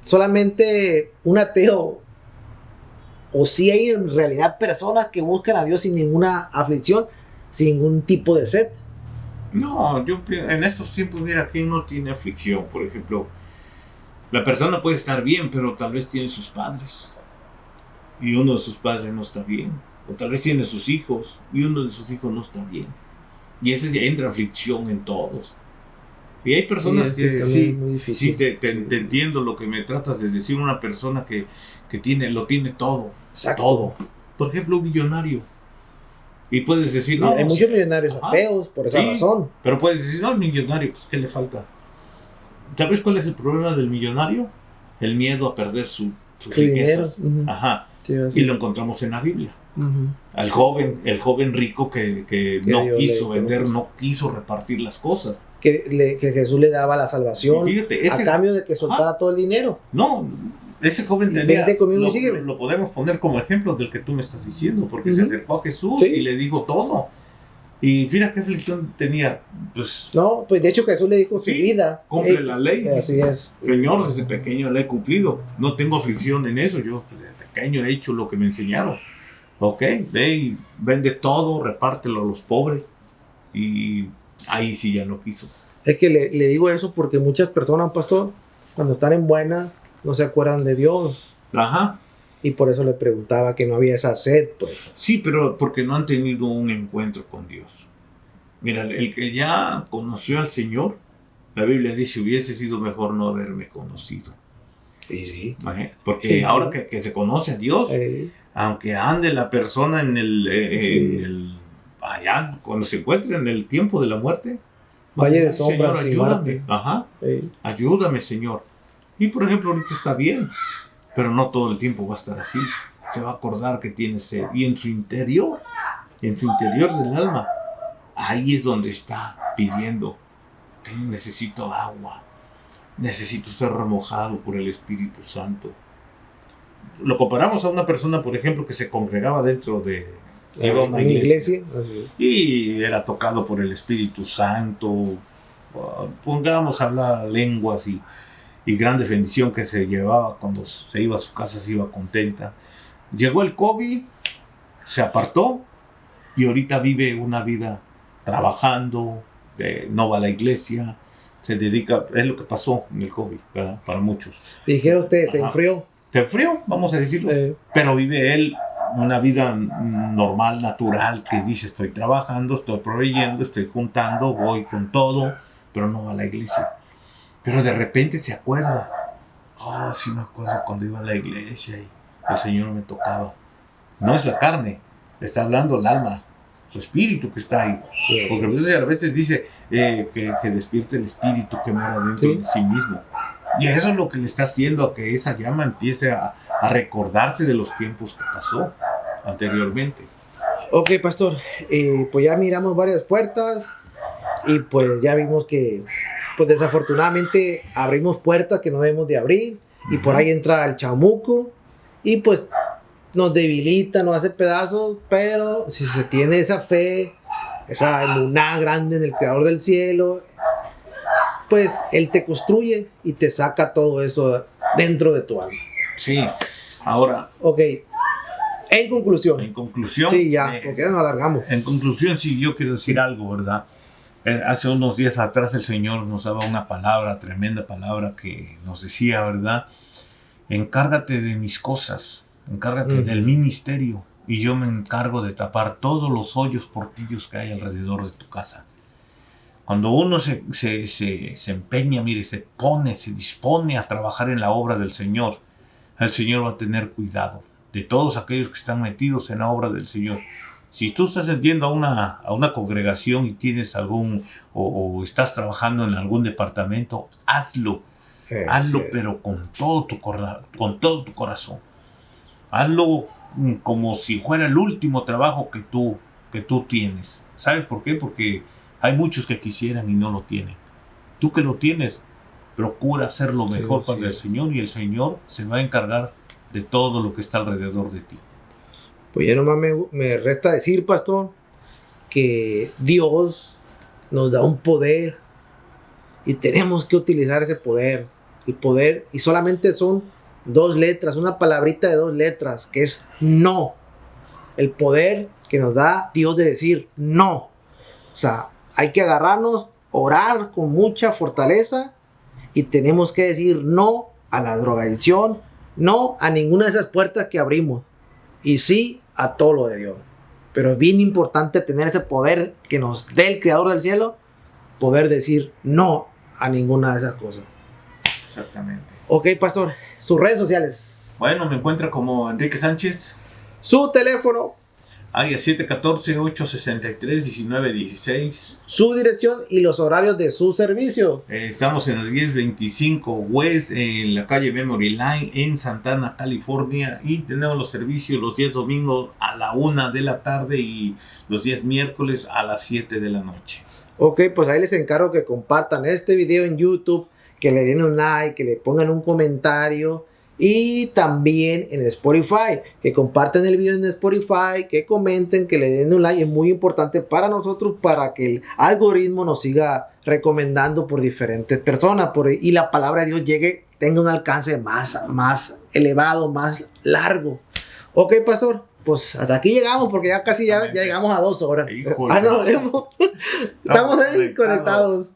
solamente un ateo, o si hay en realidad personas que buscan a Dios sin ninguna aflicción, sin ningún tipo de sed. No, en estos tiempos, mira, ¿quién no tiene aflicción? Por ejemplo, la persona puede estar bien, pero tal vez tiene sus padres y uno de sus padres no está bien. O tal vez tiene sus hijos y uno de sus hijos no está bien. Y ese ya entra aflicción en todos. Y hay personas Sí, que también sí, es muy difícil. sí te Sí. entiendo lo que me tratas de decir. Una persona que lo tiene todo. Exacto. Todo. Por ejemplo, un millonario. Y puedes decir, no, Hay muchos millonarios ajá, ateos por esa sí, razón. pero puedes decir, no, el millonario, pues, ¿qué le falta? ¿Sabes cuál es el problema del millonario? El miedo a perder sus Su dinero. riquezas. Ujú. Ajá. Sí, así. Y lo encontramos en la Biblia. Ujú. El joven rico que no Dios quiso le- vender, no quiso repartir las cosas. Que Jesús le daba la salvación Y fíjate, a cambio de que soltara todo el dinero. No, ese joven Y tenía, vente conmigo y sígueme. lo podemos poner como ejemplo del que tú me estás diciendo, porque Ujú. se acercó a Jesús Sí. y le dijo todo. Y mira qué aflicción tenía. Pues, No, pues de hecho Jesús le dijo su Sí, vida. cumple la ley. Así es. Señor, desde pequeño la he cumplido. No tengo aflicción en eso. Yo desde pequeño he hecho lo que me enseñaron. Ok, ve y vende todo, repártelo a los pobres. Y ahí sí ya no quiso. Es que le digo eso porque muchas personas, pastor, cuando están en buena, no se acuerdan de Dios. Ajá. Y por eso le preguntaba que no había esa sed, pues. Sí, pero porque no han tenido un encuentro con Dios. Mira, el que ya conoció al Señor, la Biblia dice, hubiese sido mejor no haberme conocido. Sí, sí. Porque Sí, sí. ahora que se conoce a Dios, aunque ande la persona en allá, cuando se encuentre en el tiempo de la muerte, Valle de Señor, sombras y ayúdame. muerte. Ajá, ayúdame, Señor. Y por ejemplo, ahorita está bien, pero no todo el tiempo va a estar así. Se va a acordar que tiene sed. Y en su interior del alma, ahí es donde está pidiendo, necesito agua, necesito ser remojado por el Espíritu Santo. Lo comparamos a una persona, por ejemplo, que se congregaba dentro de iba a una iglesia Así es. y era tocado por el Espíritu Santo. Pongamos a hablar lenguas y gran bendición que se llevaba cuando se iba a su casa, se iba contenta. Llegó el COVID, se apartó y ahorita vive una vida trabajando, no va a la iglesia, se dedica, es lo que pasó en el COVID, ¿verdad? Para muchos. Dijera usted, se Ajá. enfrió. Se enfrió, vamos a decirlo, pero vive él una vida normal, natural, que dice estoy trabajando, estoy proveyendo, estoy juntando, voy con todo, pero no va a la iglesia. Pero de repente se acuerda, sí me acuerdo cuando iba a la iglesia y el Señor me tocaba. No es la carne, le está hablando el alma, su espíritu que está ahí. Sí. Porque a veces dice que despierte el espíritu que mora dentro de sí mismo. Y eso es lo que le está haciendo a que esa llama empiece a recordarse de los tiempos que pasó anteriormente. Ok, pastor, pues ya miramos varias puertas y pues ya vimos que pues desafortunadamente abrimos puertas que no debemos de abrir y por ahí entra el chamuco y pues nos debilita, nos hace pedazos, pero si se tiene esa fe, esa emuná grande en el creador del cielo, pues él te construye y te saca todo eso dentro de tu alma. Sí, ahora, Ok, en conclusión. Sí, ya, porque ya nos alargamos. En conclusión, sí, yo quiero decir algo, ¿verdad? Hace unos días atrás el Señor nos daba una palabra, tremenda palabra que nos decía, ¿verdad? Encárgate de mis cosas, encárgate del ministerio y yo me encargo de tapar todos los hoyos portillos que hay alrededor de tu casa. Cuando uno se empeña, mire, se dispone a trabajar en la obra del Señor, el Señor va a tener cuidado de todos aquellos que están metidos en la obra del Señor. Si tú estás yendo a una congregación y tienes o estás trabajando en algún departamento, hazlo, Sí. pero con todo tu corazón. Hazlo como si fuera el último trabajo que tú tienes. ¿Sabes por qué? Porque hay muchos que quisieran y no lo tienen. Tú que lo tienes, procura hacer lo mejor para el Señor y el Señor se va a encargar de todo lo que está alrededor de ti. Pues ya nomás me resta decir, pastor, que Dios nos da un poder y tenemos que utilizar ese poder. El poder, y solamente son 2 letras, una palabrita de 2 letras, que es no. El poder que nos da Dios de decir no. O sea, hay que agarrarnos, orar con mucha fortaleza y tenemos que decir no a la drogadicción, no a ninguna de esas puertas que abrimos y sí a todo lo de Dios. Pero es bien importante tener ese poder que nos dé el Creador del cielo, poder decir no a ninguna de esas cosas. Exactamente. Ok, pastor, sus redes sociales. Bueno, me encuentra como Enrique Sánchez. Su teléfono. Área 714-863-1916. Su dirección y los horarios de su servicio. Estamos en el 1025 West, en la calle Memory Line, en Santana, California. Y tenemos los servicios los días domingos a la 1 de la tarde y los días miércoles a las 7 de la noche. Ok, pues ahí les encargo que compartan este video en YouTube, que le den un like, que le pongan un comentario. Y también en Spotify, que compartan el video en Spotify, que comenten, que le den un like. Es muy importante para nosotros, para que el algoritmo nos siga recomendando por diferentes personas y la palabra de Dios llegue, tenga un alcance más elevado, más largo. Ok, pastor, pues hasta aquí llegamos, porque ya casi ya llegamos a 2 horas. Híjole. Nos vemos. Estamos ahí conectados.